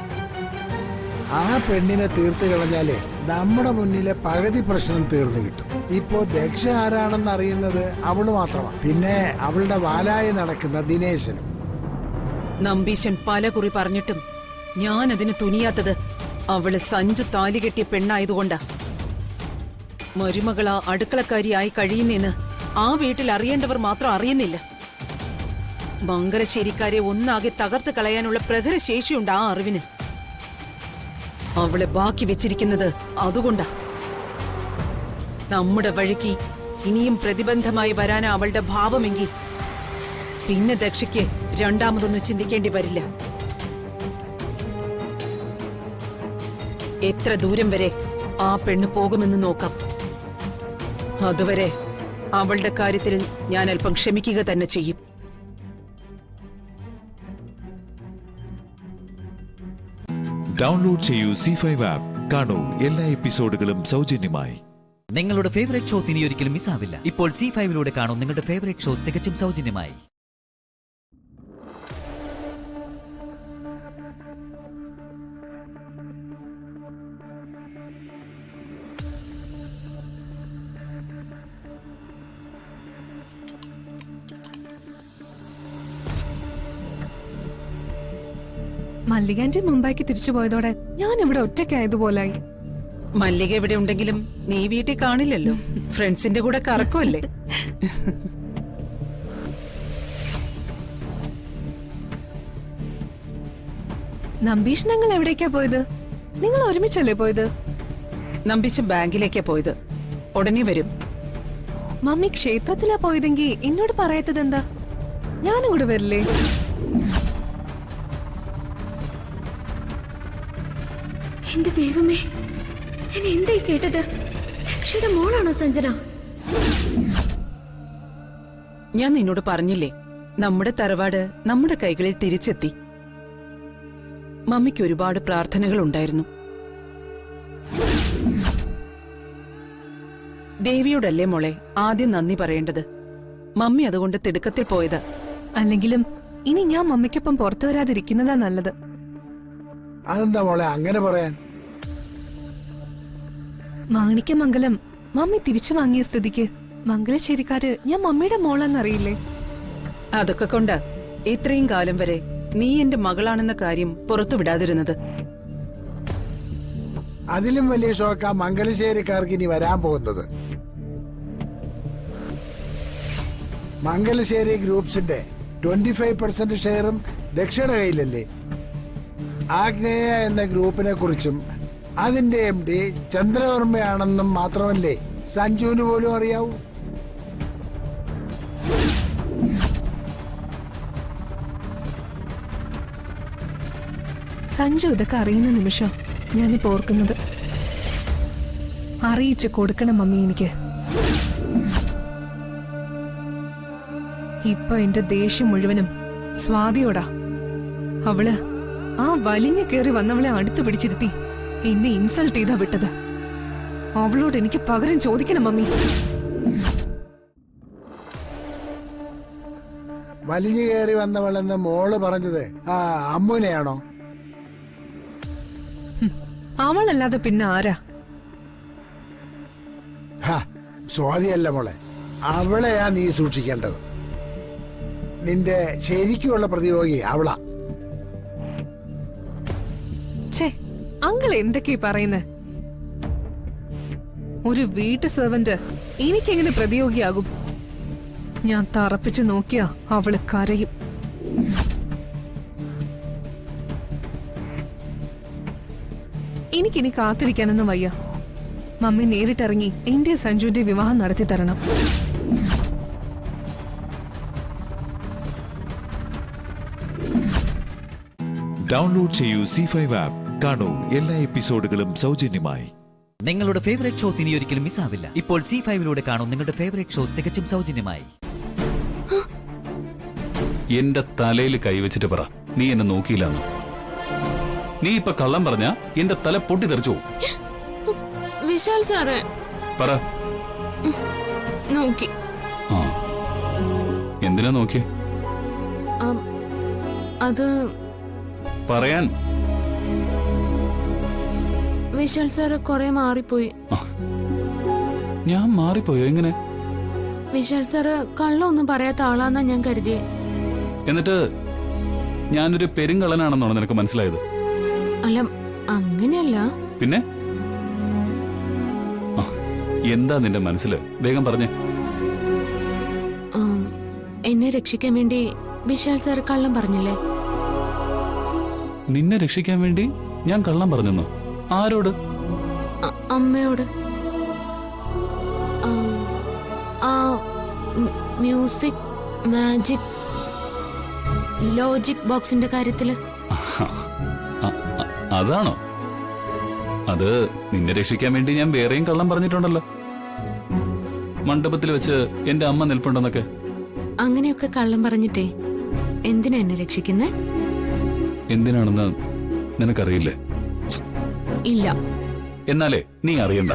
ആ പെണ്ണിനെ തീർത്തു കളഞ്ഞാലേ നമ്മുടെ മുന്നിലെ പകുതി പ്രശ്നം തീർന്നു കിട്ടും. ഇപ്പോ ദക്ഷ ആരാണെന്ന് അറിയുന്നത് അവള് മാത്രമാണ്. പിന്നെ അവളുടെ വാലായി നടക്കുന്ന ദിനേശനും. നമ്പീശൻ പല കുറി പറഞ്ഞിട്ടും ഞാൻ അതിന് തുനിയാത്തത് അവള് സഞ്ജു താലി കെട്ടിയ പെണ്ണായതുകൊണ്ടാ. മരുമകളാ അടുക്കളക്കാരിയായി കഴിയുന്നെന്ന് ആ വീട്ടിൽ അറിയേണ്ടവർ മാത്രം അറിയുന്നില്ല. മംഗലശ്ശേരിക്കാരെ ഒന്നാകെ തകർത്ത് കളയാനുള്ള പ്രഹരശേഷിയുണ്ട് ആ അറിവിന്. അവളെ ബാക്കി വെച്ചിരിക്കുന്നത് അതുകൊണ്ടാ. നമ്മുടെ വഴിക്ക് ഇനിയും പ്രതിബന്ധമായി വരാനാ അവളുടെ ഭാവമെങ്കിൽ പിന്നെ ദക്ഷയ്ക്ക് രണ്ടാമതൊന്നും ചിന്തിക്കേണ്ടി വരില്ല. എത്ര ദൂരം വരെ ആ പെണ്ണ് പോകുമെന്ന് നോക്കാം. അതുവരെ അവളുടെ കാര്യത്തിൽ ഞാൻ അല്പം ക്ഷമിക്കുക തന്നെ ചെയ്യും. ഡൗൺലോഡ് ചെയ്യൂ C5 ആപ്പ്. കാണൂ എല്ലാ എപ്പിസോഡുകളും സൗജന്യമായി. നിങ്ങളുടെ ഫേവറേറ്റ് ഷോസ് ഇനി ഒരിക്കലും മിസ്സാവില്ല. ഇപ്പോൾ C5 കാണൂ നിങ്ങളുടെ ഫേവറേറ്റ് ഷോ തികച്ചും സൗജന്യമായി. മല്ലികാന്റെ മുംബൈക്ക് തിരിച്ചു പോയതോടെ ഞാൻ ഇവിടെ ഒറ്റയ്ക്കായതുപോലായി. മല്ലിക എവിടെ ഉണ്ടെങ്കിലും നീ വീട്ടിൽ കാണില്ലല്ലോ. ഫ്രണ്ട്സിന്റെ കൂടെ കറക്കമല്ലേ? നമ്പീഷ് ഞങ്ങൾ എവിടേക്കാ പോയത്? നിങ്ങൾ ഒരുമിച്ചല്ലേ പോയത്? നമ്പീശൻ ബാങ്കിലേക്കാ പോയത്. ഉടനെ വരും. മമ്മി ക്ഷേത്രത്തിലാ പോയതെങ്കിൽ എന്നോട് പറയാത്തത് എന്താ? ഞാനും കൂടെ വരില്ലേ? എന്റെ ദൈവമേ, ഞാൻ എന്തായി കേട്ടത്? ദക്ഷയുടെ മോളാണോ സഞ്ജന? ഞാൻ നിന്നോട് പറഞ്ഞില്ലേ, നമ്മുടെ തറവാട് നമ്മുടെ കൈകളിൽ തിരിച്ചെത്തി. മമ്മിക്ക് ഒരുപാട് പ്രാർത്ഥനകൾ ഉണ്ടായിരുന്നു. ദേവിയോടല്ലേ മോളെ ആദ്യം നന്ദി പറയേണ്ടത്. മമ്മി അതുകൊണ്ട് തിടുക്കത്തിൽ പോയത്. അല്ലെങ്കിലും ഇനി ഞാൻ മമ്മിക്കൊപ്പം പുറത്തു വരാതിരിക്കുന്നതാ നല്ലത്. അതെന്താ മോളെ അങ്ങനെ പറയാൻ? മാണിക്യമംഗലം മമ്മി തിരിച്ചു വാങ്ങിയ സ്ഥിതിക്ക് മംഗലശ്ശേരിക്കാര് ഞാൻ മമ്മിയുടെ മോളെന്നറിയില്ലേ? അതൊക്കെ കൊണ്ട് ഇത്രയും കാലം വരെ നീ എന്റെ മകളാണെന്ന കാര്യം പുറത്തു വിടാതിരുന്നത്. അതിലും വലിയ ഷോക്കാ മംഗലശ്ശേരിക്കാർക്ക് ഇനി വരാൻ പോകുന്നത്. മംഗലശ്ശേരി ഗ്രൂപ്പ്സിന്റെ 25% ഷെയറും ദക്ഷയുടെ കയ്യിലല്ലേ? ആഗ്നേയ എന്ന ഗ്രൂപ്പിനെ കുറിച്ചും അതിന്റെ MD ചന്ദ്രവർമ്മയാണെന്നും മാത്രമല്ലേ സഞ്ജുവിന് പോലും അറിയാവൂ. സഞ്ജു ഇതൊക്കെ അറിയുന്ന നിമിഷം ഞാനിപ്പോ ഓർക്കുന്നത്, അറിയിച്ച് കൊടുക്കണം മമ്മി എനിക്ക്. ഇപ്പൊ എന്റെ ദേഷ്യം മുഴുവനും സ്വാതിയോടാ. അവള് ആ വലിഞ്ഞു കയറി വന്നവളെ അടുത്ത് പിടിച്ചിരുത്തി എന്നെ ഇൻസൾട്ട് ചെയ്താ വിട്ടത്. അവളോട് എനിക്ക് പകരം ചോദിക്കണം മമ്മി. വലിഞ്ഞു കയറി വന്നവളെന്ന് മോള് പറഞ്ഞത് ആ അമ്മുനെയാണോ? അവളല്ലാതെ പിന്നെ ആരാ? സ്വാതിയല്ല മോളെ, അവളെയാ നീ സൂക്ഷിക്കേണ്ടത്. നിന്റെ ശരിക്കുള്ള പ്രതിയോഗി അവളാ. ഛേ, അങ്കിൾ എന്തൊക്കെയാ പറയുന്നത്? ഒരു വീട്ടു സെർവന്റ് എനിക്കെങ്ങനെ പ്രതിയോഗിയാകും? ഞാൻ തറപ്പിച്ചു നോക്കിയാ അവള് കരയും. എനിക്കിനി കാത്തിരിക്കാനൊന്നും വയ്യ. മമ്മി നേരിട്ടിറങ്ങി എന്റെ സഞ്ജുവിന്റെ വിവാഹം നടത്തി തരണം. ഡൗൺലോഡ് ചെയ്യൂ C5 ആപ്പ്. കാണൂ എല്ലാ എപ്പിസോഡുകളും സൗജന്യമായി. നിങ്ങളുടെ ഫേവറേറ്റ് ഷോസ് ഇനി ഒരിക്കലും മിസ്സാവില്ല. ഇപ്പോൾ C5 കാണൂ നിങ്ങളുടെ ഫേവറേറ്റ് ഷോ തികച്ചും സൗജന്യമായി. എന്റെ തലയിൽ കൈവച്ചിട്ട് പറ, നീ എന്നെ നോക്കിയില്ലെന്ന്. നീ ഇപ്പൊ കള്ളം പറഞ്ഞ എന്റെ തല പൊട്ടിത്തെറിച്ചു. വിശാൽ സാറേ പറ. നോക്കി. ആ, എന്തിനാ നോക്കിയേ? അത് പറയാൻ. വിശാൽ സാറ് കൊറേ മാറിപ്പോയി. ഞാൻ മാറിപ്പോയോ? എങ്ങനെ? വിശാൽ സാറ് കള്ളൊന്നും പറയാത്ത ആളാന്നാ ഞാൻ കരുതിയേ. എന്നിട്ട് ഞാനൊരു പെരുങ്കള്ളനാണെന്നാണോ നിനക്ക് മനസ്സിലായത്? അല്ല, അങ്ങനെയല്ല. പിന്നെ എന്താ നിന്റെ മനസ്സില്? വേഗം പറഞ്ഞേ. എന്നെ രക്ഷിക്കാൻ വേണ്ടി വിശാൽ സാർ കള്ളം പറഞ്ഞില്ലേ? നിന്നെ രക്ഷിക്കാൻ വേണ്ടി ഞാൻ കള്ളം പറഞ്ഞെന്നോ? ആരോട്? അമ്മയോട്. മ്യൂസിക്, മാജിക്, ലോജിക് ബോക്സിന്റെ കാര്യത്തില്. അതാണോ? അത് നിന്നെ രക്ഷിക്കാൻ വേണ്ടി ഞാൻ വേറെയും കള്ളം പറഞ്ഞിട്ടുണ്ടല്ലോ. മണ്ഡപത്തിൽ വെച്ച് എന്റെ അമ്മ നിൽപ്പുണ്ടെന്നൊക്കെ. അങ്ങനെയൊക്കെ കള്ളം പറഞ്ഞിട്ടേ എന്തിനാ എന്നെ രക്ഷിക്കുന്നേ? എന്തിനാണെന്ന് നിനക്കറിയില്ലേ? ഇല്ല. എന്നാലേ നീ അറിയണ്ട.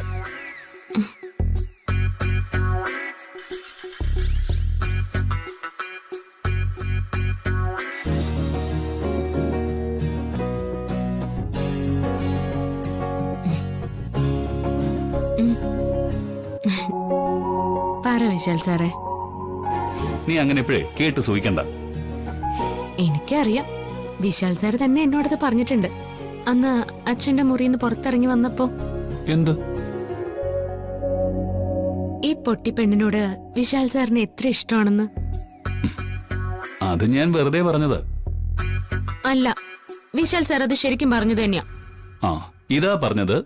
പറ വിശാൽ സാറേ. നീ അങ്ങനെ എപ്പോഴേ കേട്ട് സൂഹിക്കണ്ട. എനിക്കറിയാം. വിശാൽ സാറ് തന്നെ എന്നോടത് പറഞ്ഞിട്ടുണ്ട് അന്ന് അച്ഛന്റെ മുറിന്ന് പുറത്തിറങ്ങി വന്നപ്പോ. എന്ത്? ഈ പൊട്ടിപ്പെണ്ണിനോട് വിശാൽ സാറിന് എത്ര ഇഷ്ടമാണെന്ന്. അത് ഞാൻ വെറുതെ പറഞ്ഞത് അല്ല, വിശാൽ സാർ അത് ശരിക്കും പറഞ്ഞത് തന്നെയാ. ആ, ഇതാ പറഞ്ഞത്.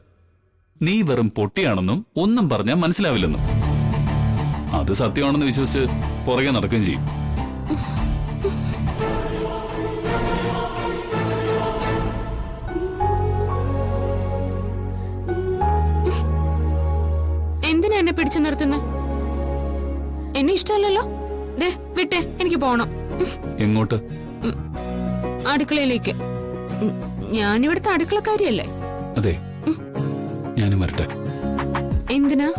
നീ വെറും പൊട്ടിയാണെന്നും ഒന്നും പറഞ്ഞാൽ മനസ്സിലാവില്ലെന്നും. അത് സത്യമാണെന്ന് വിശ്വസിച്ച് പുറകെ നടക്കുകയും ചെയ്യും. എന്തിനാ എന്നെ പിടിച്ചു നിർത്തുന്നത്? എന്നെ ഇഷ്ടമല്ലല്ലോ. ദേ വിട്ടേ, എനിക്ക് പോണം. എങ്ങോട്ട്? അടുക്കളയിലേക്ക്. ഞാനിവിടുത്തെ അടുക്കളക്കാരിയല്ലേ? അതെ, ഞാനും വരട്ടെ. എന്തിനാ?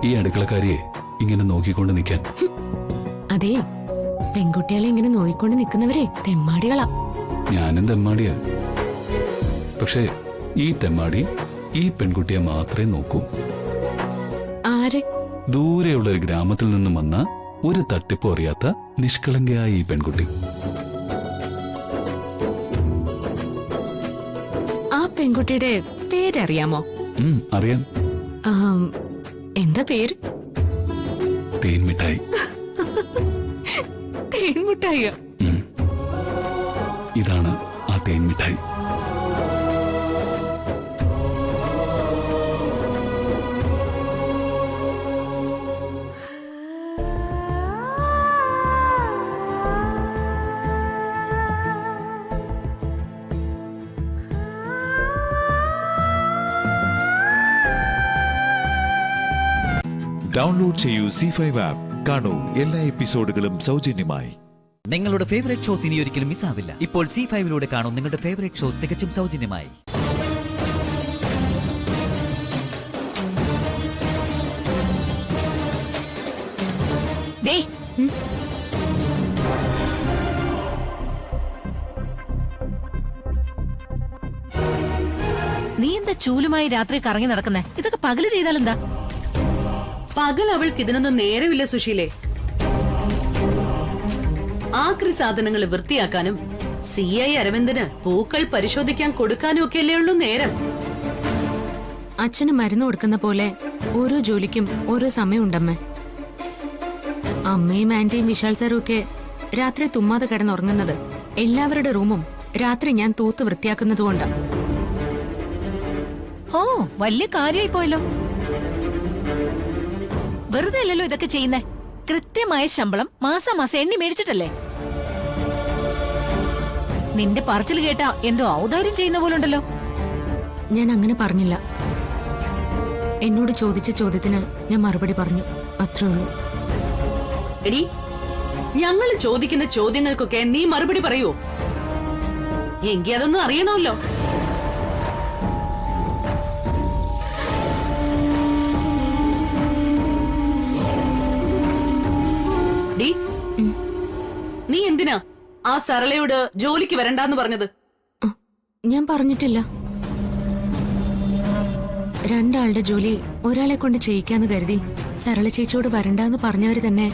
ഈ അടുക്കളക്കാരിയെ ഇങ്ങനെ നോക്കിക്കൊണ്ട് നിൽക്കാൻ. അതെ, പെൺകുട്ടികളെ ഇങ്ങനെ നോക്കിക്കൊണ്ട് നിൽക്കുന്നവരെ തെമ്മാടികളാ. ഞാനും തെമ്മാടിയാ. പക്ഷേ ഈ തെമ്മാടി ഈ പെൺകുട്ടിയെ മാത്രമേ നോക്കൂ. ആരെ? ദൂരെയുള്ള ഒരു ഗ്രാമത്തിൽ നിന്നും വന്ന ഒരു തട്ടിപ്പും അറിയാത്ത നിഷ്കളങ്കയായ ഈ പെൺകുട്ടി. ആ പെൺകുട്ടിയുടെ പേരറിയാമോ? അറിയാം. എന്താ പേര്? തേൻമിഠായി. തേൻമുട്ടായിയോ? ഇതാണ് ആ തേൻമിഠായി. ഡൗൺലോഡ് ചെയ്യൂ C5 ആപ്പ്. കാണൂ എല്ലാ എപ്പിസോഡുകളും സൗജന്യമായി. നിങ്ങളുടെ ഫേവറേറ്റ് ഷോസ് ഇനി ഒരിക്കലും മിസ്സാവില്ല. ഇപ്പോൾ C5 കാണൂ നിങ്ങളുടെ ഫേവറേറ്റ് ഷോ തികച്ചും സൗജന്യമായി. നീ എന്താ ചൂലുമായി രാത്രി കറങ്ങി നടക്കുന്നേ? ഇതൊക്കെ പകല് ചെയ്താലെന്താ? പകൽ അവൾക്ക് ഇതിനൊന്നും നേരമില്ല സുശീലേ. ആക്രി സാധനങ്ങൾ വൃത്തിയാക്കാനും CI അരവിന്ദന് പൂക്കൾ പരിശോധിക്കാൻ കൊടുക്കാനും ഒക്കെയല്ലേ ഉള്ളൂ നേരം. അച്ഛന് മരുന്ന് കൊടുക്കുന്ന പോലെ ഓരോ ജോലിക്കും ഓരോ സമയമുണ്ടമ്മേ. അമ്മയും ആന്റിയും വിശാൽ സാറും ഒക്കെ രാത്രി തുമ്മാതെ കിടന്നുറങ്ങുന്നത് എല്ലാവരുടെ റൂമും രാത്രി ഞാൻ തൂത്ത് വൃത്തിയാക്കുന്നതുകൊണ്ടാ. ഓ, വലിയ കാര്യമായി പോയല്ലോ. വെറുതെ അല്ലല്ലോ ഇതൊക്കെ ചെയ്യുന്നേ. കൃത്യമായ ശമ്പളം മാസം എണ്ണി മേടിച്ചിട്ടല്ലേ? നിന്റെ പറച്ചിൽ കേട്ടാ എന്തോ ഔദാര്യം ചെയ്യുന്ന പോലുണ്ടല്ലോ. ഞാൻ അങ്ങനെ പറഞ്ഞില്ല. എന്നോട് ചോദിച്ച ചോദ്യത്തിന് ഞാൻ മറുപടി പറഞ്ഞു, അത്രേ ഉള്ളൂ. എടി, ഞങ്ങൾ ചോദിക്കുന്ന ചോദ്യങ്ങൾക്കൊക്കെ നീ മറുപടി പറയൂ. എങ്കിൽ അതൊന്നും അറിയണമല്ലോ. നീ എന്തിനാ ആ സരളയോട് ജോലിക്ക് വരണ്ടാന്ന് പറഞ്ഞത്? ഞാൻ പറഞ്ഞിട്ടില്ല. രണ്ടാളുടെ ജോലി ഒരാളെ കൊണ്ട് ചെയ്യിക്കാന്ന് കരുതി സരള ചേച്ചിയോട് വരണ്ടാന്ന് പറഞ്ഞവര് തന്നെ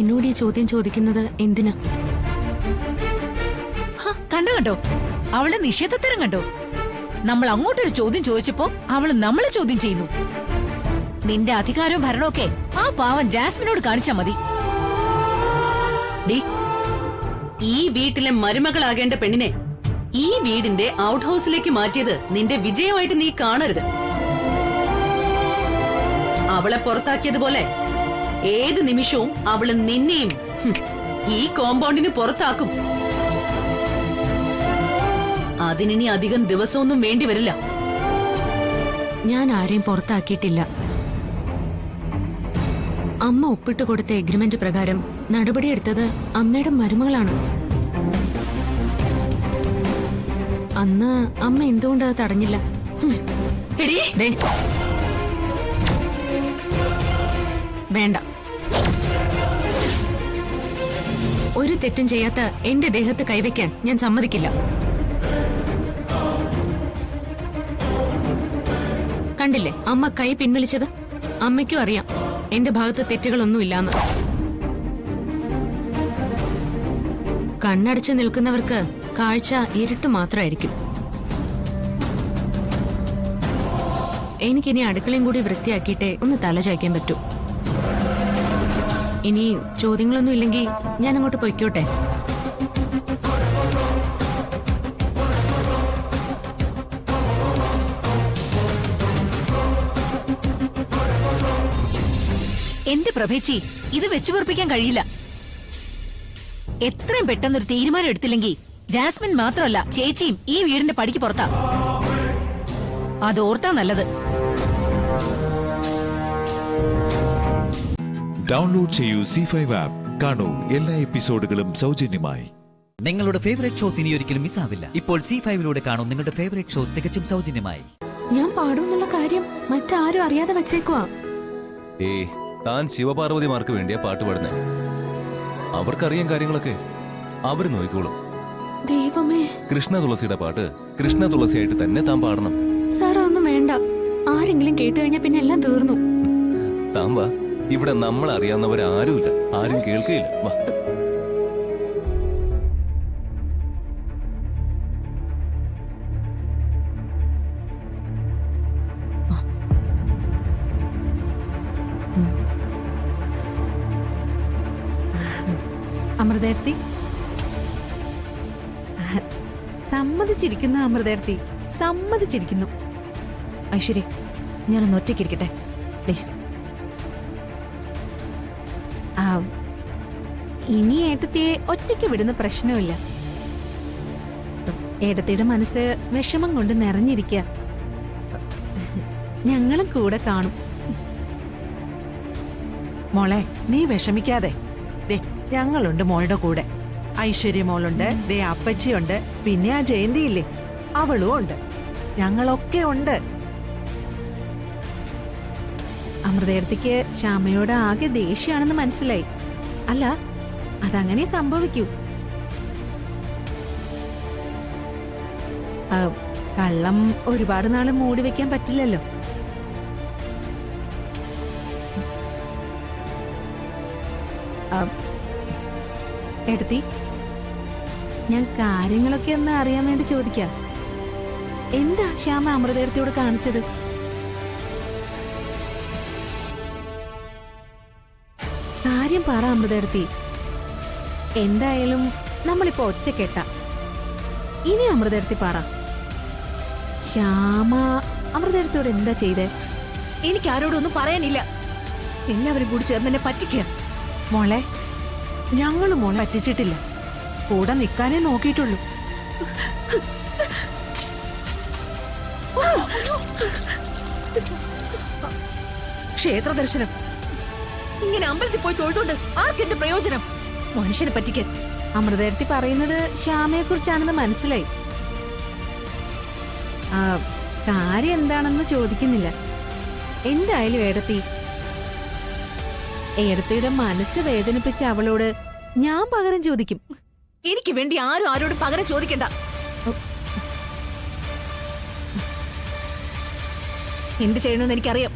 എന്നോട് ഈ ചോദ്യം ചോദിക്കുന്നത് എന്തിനാ? കണ്ടോ അവളുടെ നിഷേധത്തരം കണ്ടോ? നമ്മൾ അങ്ങോട്ടൊരു ചോദ്യം ചോദിച്ചപ്പോ അവള് നമ്മളെ ചോദ്യം ചെയ്യുന്നു. നിന്റെ അധികാരവും ഭരണമൊക്കെ ആ പാവം ജാസ്മിനോട് കാണിച്ചാ മതി. ഈ വീട്ടിലെ മരുമകളാകേണ്ട പെണ്ണിനെ ഈ വീടിന്റെ ഔട്ട് ഹൗസിലേക്ക് മാറ്റിയത് നിന്റെ വിജയമായിട്ട് നീ കാണരുത്. അവളെ പുറത്താക്കിയതുപോലെ ഏത് നിമിഷവും അവള് നിന്നെയും ഈ കോമ്പൗണ്ടിന് പുറത്താക്കും. അതിനി അധികം ദിവസമൊന്നും വേണ്ടി വരില്ല. ഞാൻ ആരെയും പുറത്താക്കിയിട്ടില്ല. അമ്മ ഒപ്പിട്ട് കൊടുത്ത എഗ്രിമെന്റ് പ്രകാരം നടപടിയെടുത്തത് അമ്മയുടെ മരുമകളാണ്. അന്ന് അമ്മ എന്തുകൊണ്ട് അത് തടഞ്ഞില്ല? വേണ്ട. ഒരു തെറ്റും ചെയ്യാത്ത എന്റെ ദേഹത്ത് കൈവയ്ക്കാൻ ഞാൻ സമ്മതിക്കില്ല. കണ്ടില്ലേ അമ്മ കൈ പിൻവലിച്ചത്? അമ്മയ്ക്കും അറിയാം എന്റെ ഭാഗത്ത് തെറ്റുകളൊന്നുമില്ലാന്ന്. കണ്ണടച്ചു നിൽക്കുന്നവർക്ക് കാഴ്ച ഇരുട്ട് മാത്രമായിരിക്കും. എനിക്കിനി അടുക്കളയും കൂടി വൃത്തിയാക്കിയിട്ടേ ഒന്ന് തല ചായ്ക്കാൻ പറ്റൂ. ഇനി ചോദ്യങ്ങളൊന്നും ഇല്ലെങ്കിൽ ഞാൻ അങ്ങോട്ട് പൊയ്ക്കോട്ടെ. എന്റെ പ്രഭേച്ചി, ഇത് വെച്ചു പൊറപ്പിക്കാൻ കഴിയില്ല. എത്രയും പെട്ടെന്നൊരു തീരുമാനം എടുത്തില്ലെങ്കിൽ ജാസ്മിൻ മാത്രമല്ല ചേച്ചിയും ഈ വീടിന്റെ പടിക്ക് പുറത്താ. അതോർത്താ നല്ലത്. ഡൗൺലോഡ് ചെയ്യൂ C5 ആപ്പ്. കാണൂ എല്ലാ എപ്പിസോഡുകളും സൗജന്യമായി. നിങ്ങളുടെ ഫേവറേറ്റ് ഷോസ് ഇനി ഒരിക്കലും മിസ്സാവില്ല. ഇപ്പോൾ C5 കാണൂ നിങ്ങളുടെ ഫേവറേറ്റ് ഷോ തികച്ചും സൗജന്യമായി. ഞാൻ പാടുന്നുള്ള കാര്യം മറ്റാരും അറിയാതെ വെച്ചേക്കുവാ. താൻ ശിവപാർവതിമാർക്ക് വേണ്ടിയാ പാട്ട് പാടുന്നേ. അവർക്കറിയാം കാര്യങ്ങളൊക്കെ, അവര് നോക്കിക്കോളും. ദൈവമേ, കൃഷ്ണ തുളസിയുടെ പാട്ട് കൃഷ്ണ തുളസിയായിട്ട് തന്നെ താൻ പാടണം. സാർ ഒന്നും വേണ്ട. ആരെങ്കിലും കേട്ടു കഴിഞ്ഞാൽ പിന്നെ എല്ലാം തീർന്നു. താൻ വാ, ഇവിടെ നമ്മൾ അറിയാവുന്നവരാരുമില്ല, ആരും കേൾക്കുകയില്ല. വാ. അമൃതേർത്തി സമ്മതിച്ചിരിക്കുന്നു. അമൃതേർത്തി സമ്മതിച്ചിരിക്കുന്നു. ഐശ്വര്യ, ഞാനൊന്ന് ഒറ്റയ്ക്കിരിക്കട്ടെ പ്ലീസ്. ഇനി ഏട്ടത്തിയെ ഒറ്റയ്ക്ക് വിടുന്ന പ്രശ്നമില്ല. ഏട്ടത്തിയുടെ മനസ്സ് വിഷമം കൊണ്ട് നിറഞ്ഞിരിക്കുക. ഞങ്ങളും കൂടെ കാണും. മോളെ, നീ വിഷമിക്കാതെ. ദേ, ഞങ്ങളുണ്ട് മോളുടെ കൂടെ. ഐശ്വര്യ മോളുണ്ട്, ദേ അപ്പച്ചിയുണ്ട്, പിന്നെ ആ ജയന്തിയില്ലേ, അവളും ഉണ്ട്. ഞങ്ങളൊക്കെ ഉണ്ട്. അമൃതേർത്തിക്ക് ശ്യാമയോട് ആകെ ദേഷ്യമാണെന്ന് മനസ്സിലായി. അല്ല, അതങ്ങനെ സംഭവിക്കൂ. കള്ളം ഒരുപാട് നാള് മൂടി വെക്കാൻ പറ്റില്ലല്ലോ. എടുത്തി, ഞാൻ കാര്യങ്ങളൊക്കെ ഒന്ന് അറിയാൻ വേണ്ടി ചോദിക്കാം. എന്താ ശ്യാമ അമൃതേർത്തിയോട് കാണിച്ചത്? കാര്യം പറ അമൃതേർത്തി. എന്തായാലും നമ്മളിപ്പോ ഒറ്റക്കെട്ട. ഇനി അമൃതേർത്തി പറ, ശ്യാമ അമൃതേർത്തിയോട് എന്താ ചെയ്തേ? എനിക്ക് ആരോടൊന്നും പറയാനില്ല. എല്ലാവരും കൂടി ചേർന്ന് എന്നെ പറ്റിക്കുക. മോളെ, ഞങ്ങളും മോളെ പറ്റിച്ചിട്ടില്ല, കൂടെ നിൽക്കാനേ നോക്കിയിട്ടുള്ളൂ. ക്ഷേത്ര ദർശനം ഇങ്ങനെ അമ്പലത്തിൽ പോയി തൊഴുതുകൊണ്ട് ആർക്കെന്ത് പ്രയോജനം? മനുഷ്യനെ പറ്റിക്കാൻ. അമൃതേർത്തി പറയുന്നത് ശ്യാമയെ കുറിച്ചാണെന്ന് മനസ്സിലായി. കാര്യം എന്താണെന്ന് ചോദിക്കുന്നില്ല. എന്തായാലും ഏടത്തിയുടെ മനസ്സ് വേദനിപ്പിച്ച അവളോട് ഞാൻ പകരം ചോദിക്കും. എനിക്ക് വേണ്ടി ആരും ആരോടും പകരം ചോദിക്കണ്ട. എന്ത് ചെയ്യണമെന്ന് എനിക്കറിയാം.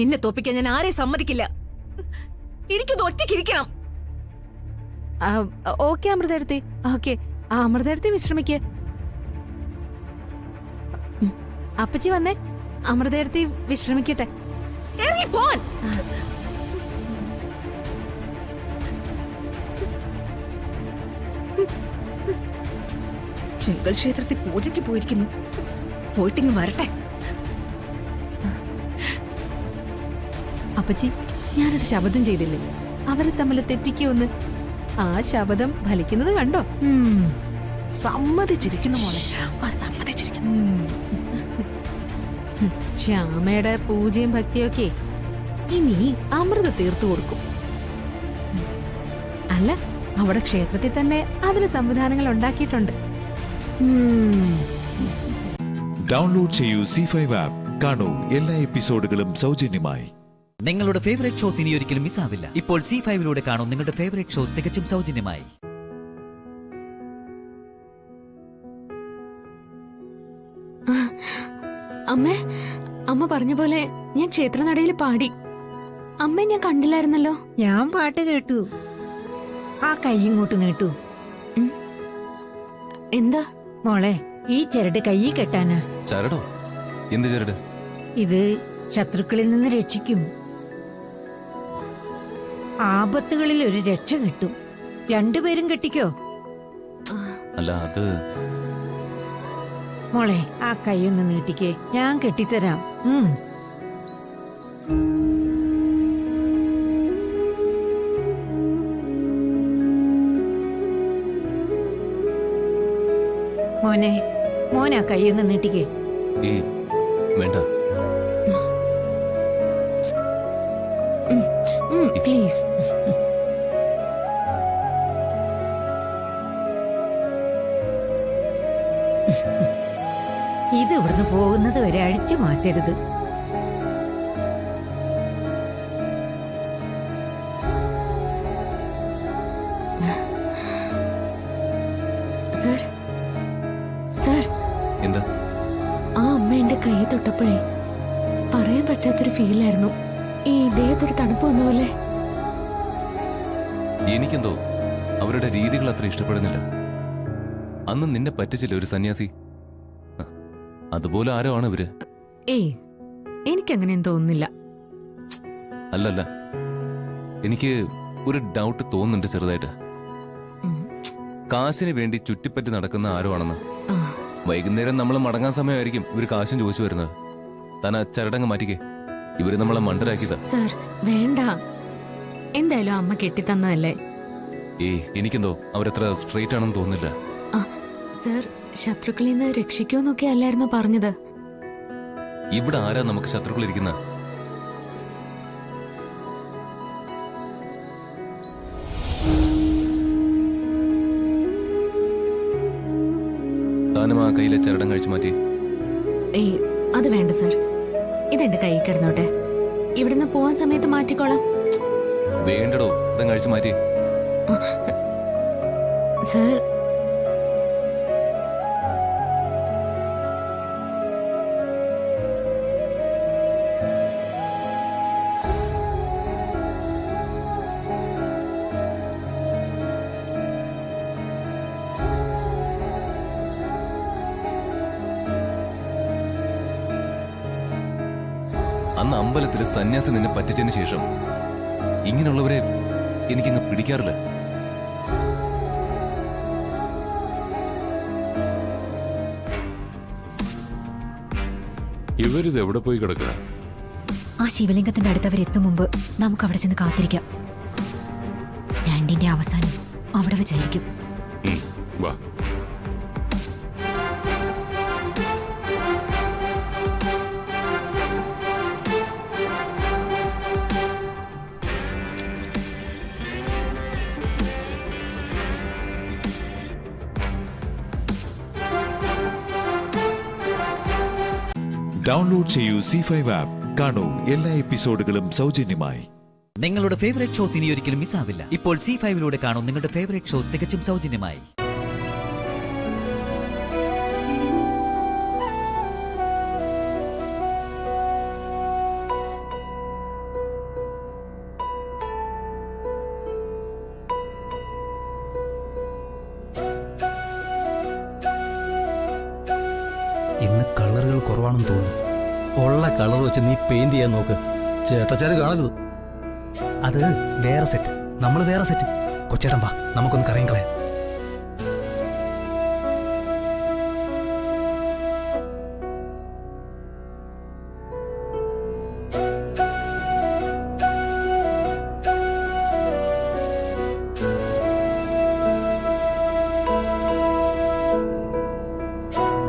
എന്നെ തോപ്പിക്കാൻ ഞാൻ ആരെയും സമ്മതിക്കില്ല. എനിക്കൊന്ന് ഒറ്റയ്ക്കിരിക്കണം. Okay അമൃതേർത്തി, okay. അമൃതേർത്തി വിശ്രമിക്ക്. അപ്പച്ചി വന്നേ, അമൃതേർത്തി വിശ്രമിക്കട്ടെ. ഇറങ്ങിപ്പോൻ. ചെങ്കൽ ക്ഷേത്രത്തിൽ പൂജയ്ക്ക് പോയിരിക്കുന്നു. പോയിട്ടിങ്ങ് വരട്ടെ. അപ്പച്ചി, ഞാനൊരു ശപഥം ചെയ്തില്ലേ, അവരെ തമ്മിൽ തെറ്റിക്കുമെന്ന്. ആ ശപഥം ഫലിക്കുന്നത് കണ്ടോ? സമ്മതിച്ചിരിക്കുന്നു മോളെ, സമ്മതിച്ചിരിക്കുന്നു. ശ്യാമയുടെ പൂജയും ഭക്തിയൊക്കെ ഇനി അമൃത തീർത്തു കൊടുക്കും. അല്ല, അവിടെ ക്ഷേത്രത്തിൽ തന്നെ അതിന് സംവിധാനങ്ങൾ ഉണ്ടാക്കിയിട്ടുണ്ട്. ഡൗൺലോഡ് ചെയ്യൂ C5 ആപ്പ്. കാണൂ എല്ലാ എപ്പിസോഡുകളും സൗജന്യമായി. നിങ്ങളുടെ ഫേവറേറ്റ് ഷോസ് ഇനി ഒരിക്കലും മിസ്സാവില്ല. ഇപ്പോൾ C5 കാണൂ നിങ്ങളുടെ ഫേവറേറ്റ് ഷോ തികച്ചും സൗജന്യമായി. അമ്മ പറഞ്ഞ പോലെ ഞാൻ ക്ഷേത്രനടയിൽ പാടി. അമ്മ ഞാൻ കണ്ടില്ലായിരുന്നല്ലോ. ഞാൻ പാട്ട് കേട്ടു. ആ കൈ ഇങ്ങോട്ട് നീട്ടു. എന്താ മോളെ, ഈ ചരട് കൈ കെട്ടാനാ. ചരടോ? എന്ത് ചരട്? ഇത് ശത്രുക്കളിൽ നിന്ന് രക്ഷിക്കും. ആപത്തുകളിൽ ഒരു രക്ഷ കിട്ടും. രണ്ടുപേരും കെട്ടിക്കോ. അല്ല, അത് മോളെ, ആ കൈ ഒന്ന് നീട്ടിക്കേ, ഞാൻ കെട്ടിത്തരാം. മോനെ ആ കൈ ഒന്ന് നീട്ടിക്കേ. വേണ്ട, പ്ലീസ്. ഇത് ഇവിടുന്ന് പോകുന്നത് വരെ അഴിച്ചു മാറ്റരുത്. സർ, എന്താ? ആ അമ്മ എന്റെ കൈ തൊട്ടപ്പോഴേ പറയാൻ പറ്റാത്തൊരു ഫീലായിരുന്നു. ഈ ദേഹത്തൊരു തണുപ്പ് വന്ന പോലെ. എനിക്കെന്തോ അവരുടെ രീതികൾ അത്ര ഇഷ്ടപ്പെടുന്നില്ല. അന്ന് നിന്നെ പറ്റിച്ചില്ല ഒരു സന്യാസി, അതുപോലെ ആരോ ആണ് ഇവര്. ഏയ്, എനിക്കങ്ങനെ തോന്നുന്നില്ല. അല്ലല്ല, എനിക്ക് ഒരു ഡൗട്ട് തോന്നുന്നുണ്ട് ചെറുതായിട്ട്. കാശിന് വേണ്ടി ചുറ്റിപ്പറ്റി നടക്കുന്ന ആരോ ആണെന്ന്. വൈകുന്നേരം നമ്മൾ മടങ്ങാൻ സമയമായിരിക്കും ഇവര് കാശും ചോദിച്ചു വരുന്നത്. താൻ ആ ചരടങ്ങ് മാറ്റിക്കേ. ഇവര് നമ്മളെ മണ്ടരാക്കിയതാ. സർ വേണ്ട, എന്തായാലും അമ്മ കെട്ടിത്തന്നതല്ലേ. എനിക്കെന്തോ അവരത്ര സ്ട്രെയിറ്റ് ആണെന്ന് തോന്നുന്നില്ല. സർ, ശത്രുക്കളിൽ നിന്ന് രക്ഷിക്കുമെന്നൊക്കെ അല്ലായിരുന്നു പറഞ്ഞത്. ഇവിടെ ആരാ നമുക്ക് ശത്രുക്കളിരിക്കുന്ന? താനും ആ കയ്യിലെ ചരടം കഴിച്ചു മാറ്റി. ഏയ്, അത് വേണ്ട സർ, ഇതെന്റെ കൈ കിടന്നോട്ടെ. ഇവിടുന്ന് പോവാൻ സമയത്ത് മാറ്റിക്കോളാം. വേണ്ടടോ, ഇതം കഴിച്ചു മാറ്റി. സർ, അന്ന് അമ്പലത്തില് സന്യാസി നിന്നെ പറ്റിച്ചതിന് ശേഷം ഇങ്ങനെയുള്ളവരെ എനിക്കങ്ങ് പിടിക്കാറില്ല. ഇവരിത് എവിടെ പോയി കിടക്കുക? ആ ശിവലിംഗത്തിന്റെ അടുത്തവരെത്തും മുമ്പ് നമുക്ക് അവിടെ ചെന്ന് കാത്തിരിക്കാം. രണ്ടിന്റെ അവസാനം അവിടെ വെച്ചായിരിക്കും. വാ. ഡൗൺലോഡ് ചെയ്യൂ C5 ആപ്പ്. കാണൂ എല്ലാ എപ്പിസോഡുകളും സൗജന്യമായി. നിങ്ങളുടെ ഫേവറേറ്റ് ഷോസ് ഇനി ഒരിക്കലും മിസ്സാവില്ല. ഇപ്പോൾ C5 കാണൂ നിങ്ങളുടെ ഫേവറേറ്റ് ഷോ തികച്ചും സൗജന്യമായി. ഇന്ന് കളറുകൾ കുറവാണെന്ന് തോന്നുന്നു. ഉള്ള കളർ വെച്ച് നീ പെയിന്റ് ചെയ്യാൻ നോക്ക്. ചേട്ടച്ചാര് കാണരുത്. അത് വേറെ സെറ്റ്, നമ്മൾ വേറെ സെറ്റ്. കൊച്ചേട്ടൻ വാ, നമുക്കൊന്ന് കറയും കളയാം.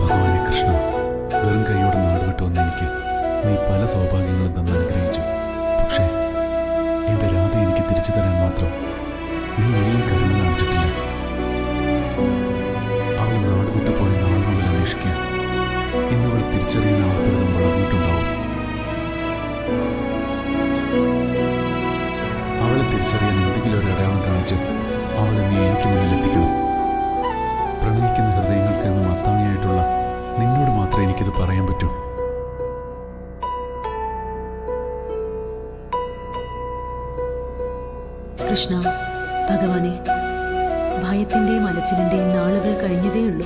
ഭഗവാനെ കൃഷ്ണ, വെറും കൈയോടെ നാട് വിട്ടു വന്ന എനിക്ക് നീ പല സൗഭാഗ്യങ്ങളും തന്ന് അനുഗ്രഹിച്ചു. പക്ഷേ എന്റെ രാധ എനിക്ക് തിരിച്ചു തരാൻ മാത്രം നീ വലിയ കരുണ കാണിച്ചിട്ടില്ല. അവൾ നാട് വിട്ടു പോയ നാൾ മുതൽ അന്വേഷിക്കുക. ഇന്നവൾ തിരിച്ചറിയാനാവാത്ത വിധം വളർന്നിട്ടുണ്ടാവും. അവളെ തിരിച്ചറിയാൻ എന്തെങ്കിലും ഒരു അടയാളം കാണിച്ച് അവളെ നീ എനിക്ക് മുന്നിൽ എത്തിക്കണം. പ്രണയിക്കുന്ന ഹൃദയങ്ങൾക്ക് എന്ന് മത്താണിയായിട്ടുള്ള നിന്നോട് മാത്രമേ എനിക്കിത് പറയാൻ പറ്റൂ. കൃഷ്ണ, ഭഗവാനെ, ഭയത്തിന്റെയും അലച്ചിലിന്റെയും നാളുകൾ കഴിഞ്ഞതേയുള്ളൂ.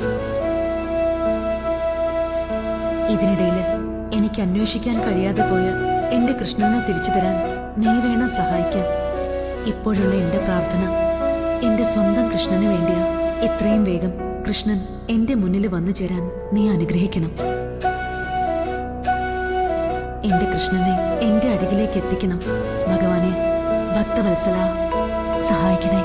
ഇതിനിടയിൽ എനിക്ക് അന്വേഷിക്കാൻ കഴിയാതെ പോയ എന്റെ കൃഷ്ണനെ തിരിച്ചു തരാൻ നീ വേണം സഹായിക്കാൻ. ഇപ്പോഴുള്ള എന്റെ പ്രാർത്ഥന എന്റെ സ്വന്തം കൃഷ്ണന് വേണ്ടിയാ. എത്രയും വേഗം കൃഷ്ണൻ എന്റെ മുന്നിൽ വന്നു ചേരാൻ നീ അനുഗ്രഹിക്കണം. എന്റെ കൃഷ്ണനെ എന്റെ അരികിലേക്ക് എത്തിക്കണം. ഭഗവാനെ, ഭക്തവത്സല, സഹായിക്കണേ.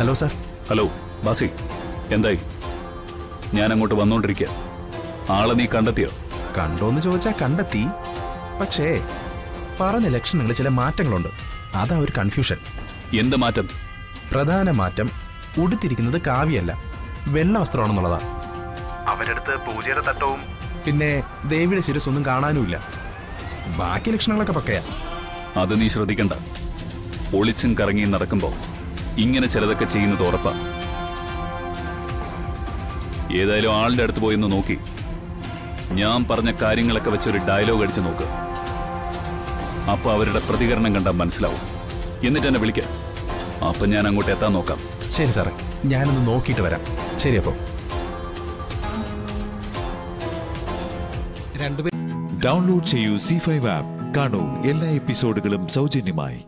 Hello sir. ഹലോ ബാസി, എന്തായി? ഞാൻ അങ്ങോട്ട് വന്നോണ്ടിരിക്കുക. ആളെ നീ കണ്ടെത്തിയോ? കണ്ടോന്ന് ചോദിച്ചാ കണ്ടെത്തി. പക്ഷേ പറഞ്ഞ ലക്ഷണങ്ങളിൽ ചില മാറ്റങ്ങളുണ്ട്. അതാ ഒരു കൺഫ്യൂഷൻ. എന്ത് മാറ്റം? പ്രധാന മാറ്റം ഉടുത്തിരിക്കുന്നത് കാവ്യല്ല, വെള്ള വസ്ത്രമാണെന്നുള്ളതാ. അവരടുത്ത് പൂജയുടെ തട്ടവും പിന്നെ ദേവിയുടെ ശിരസ്സൊന്നും കാണാനുമില്ല. ബാക്കി ലക്ഷണങ്ങളൊക്കെ പക്കയാ. അത് നീ ശ്രദ്ധിക്കണ്ട. ഒളിച്ചും കറങ്ങിയും നടക്കുമ്പോ ഇങ്ങനെ ചിലതൊക്കെ ചെയ്യുന്നത് ഉറപ്പാ. ഏതായാലും ആളുടെ അടുത്ത് പോയി ഒന്ന് നോക്കി ഞാൻ പറഞ്ഞ കാര്യങ്ങളൊക്കെ വെച്ചൊരു ഡയലോഗ് അടിച്ചു നോക്ക്. അപ്പൊ അവരുടെ പ്രതികരണം കണ്ടാൽ മനസ്സിലാവും. എന്നിട്ട് എന്നെ വിളിക്കാം. അപ്പൊ ഞാൻ അങ്ങോട്ട് എത്താൻ നോക്കാം. ശരി സാറേ, ഞാനൊന്ന് നോക്കിയിട്ട് വരാം. ശരി. അപ്പോ ഡൗൺലോഡ് ചെയ്യൂ C5 ആപ്പ്. കാണൂ എല്ലാ എപ്പിസോഡുകളും സൗജന്യമായി.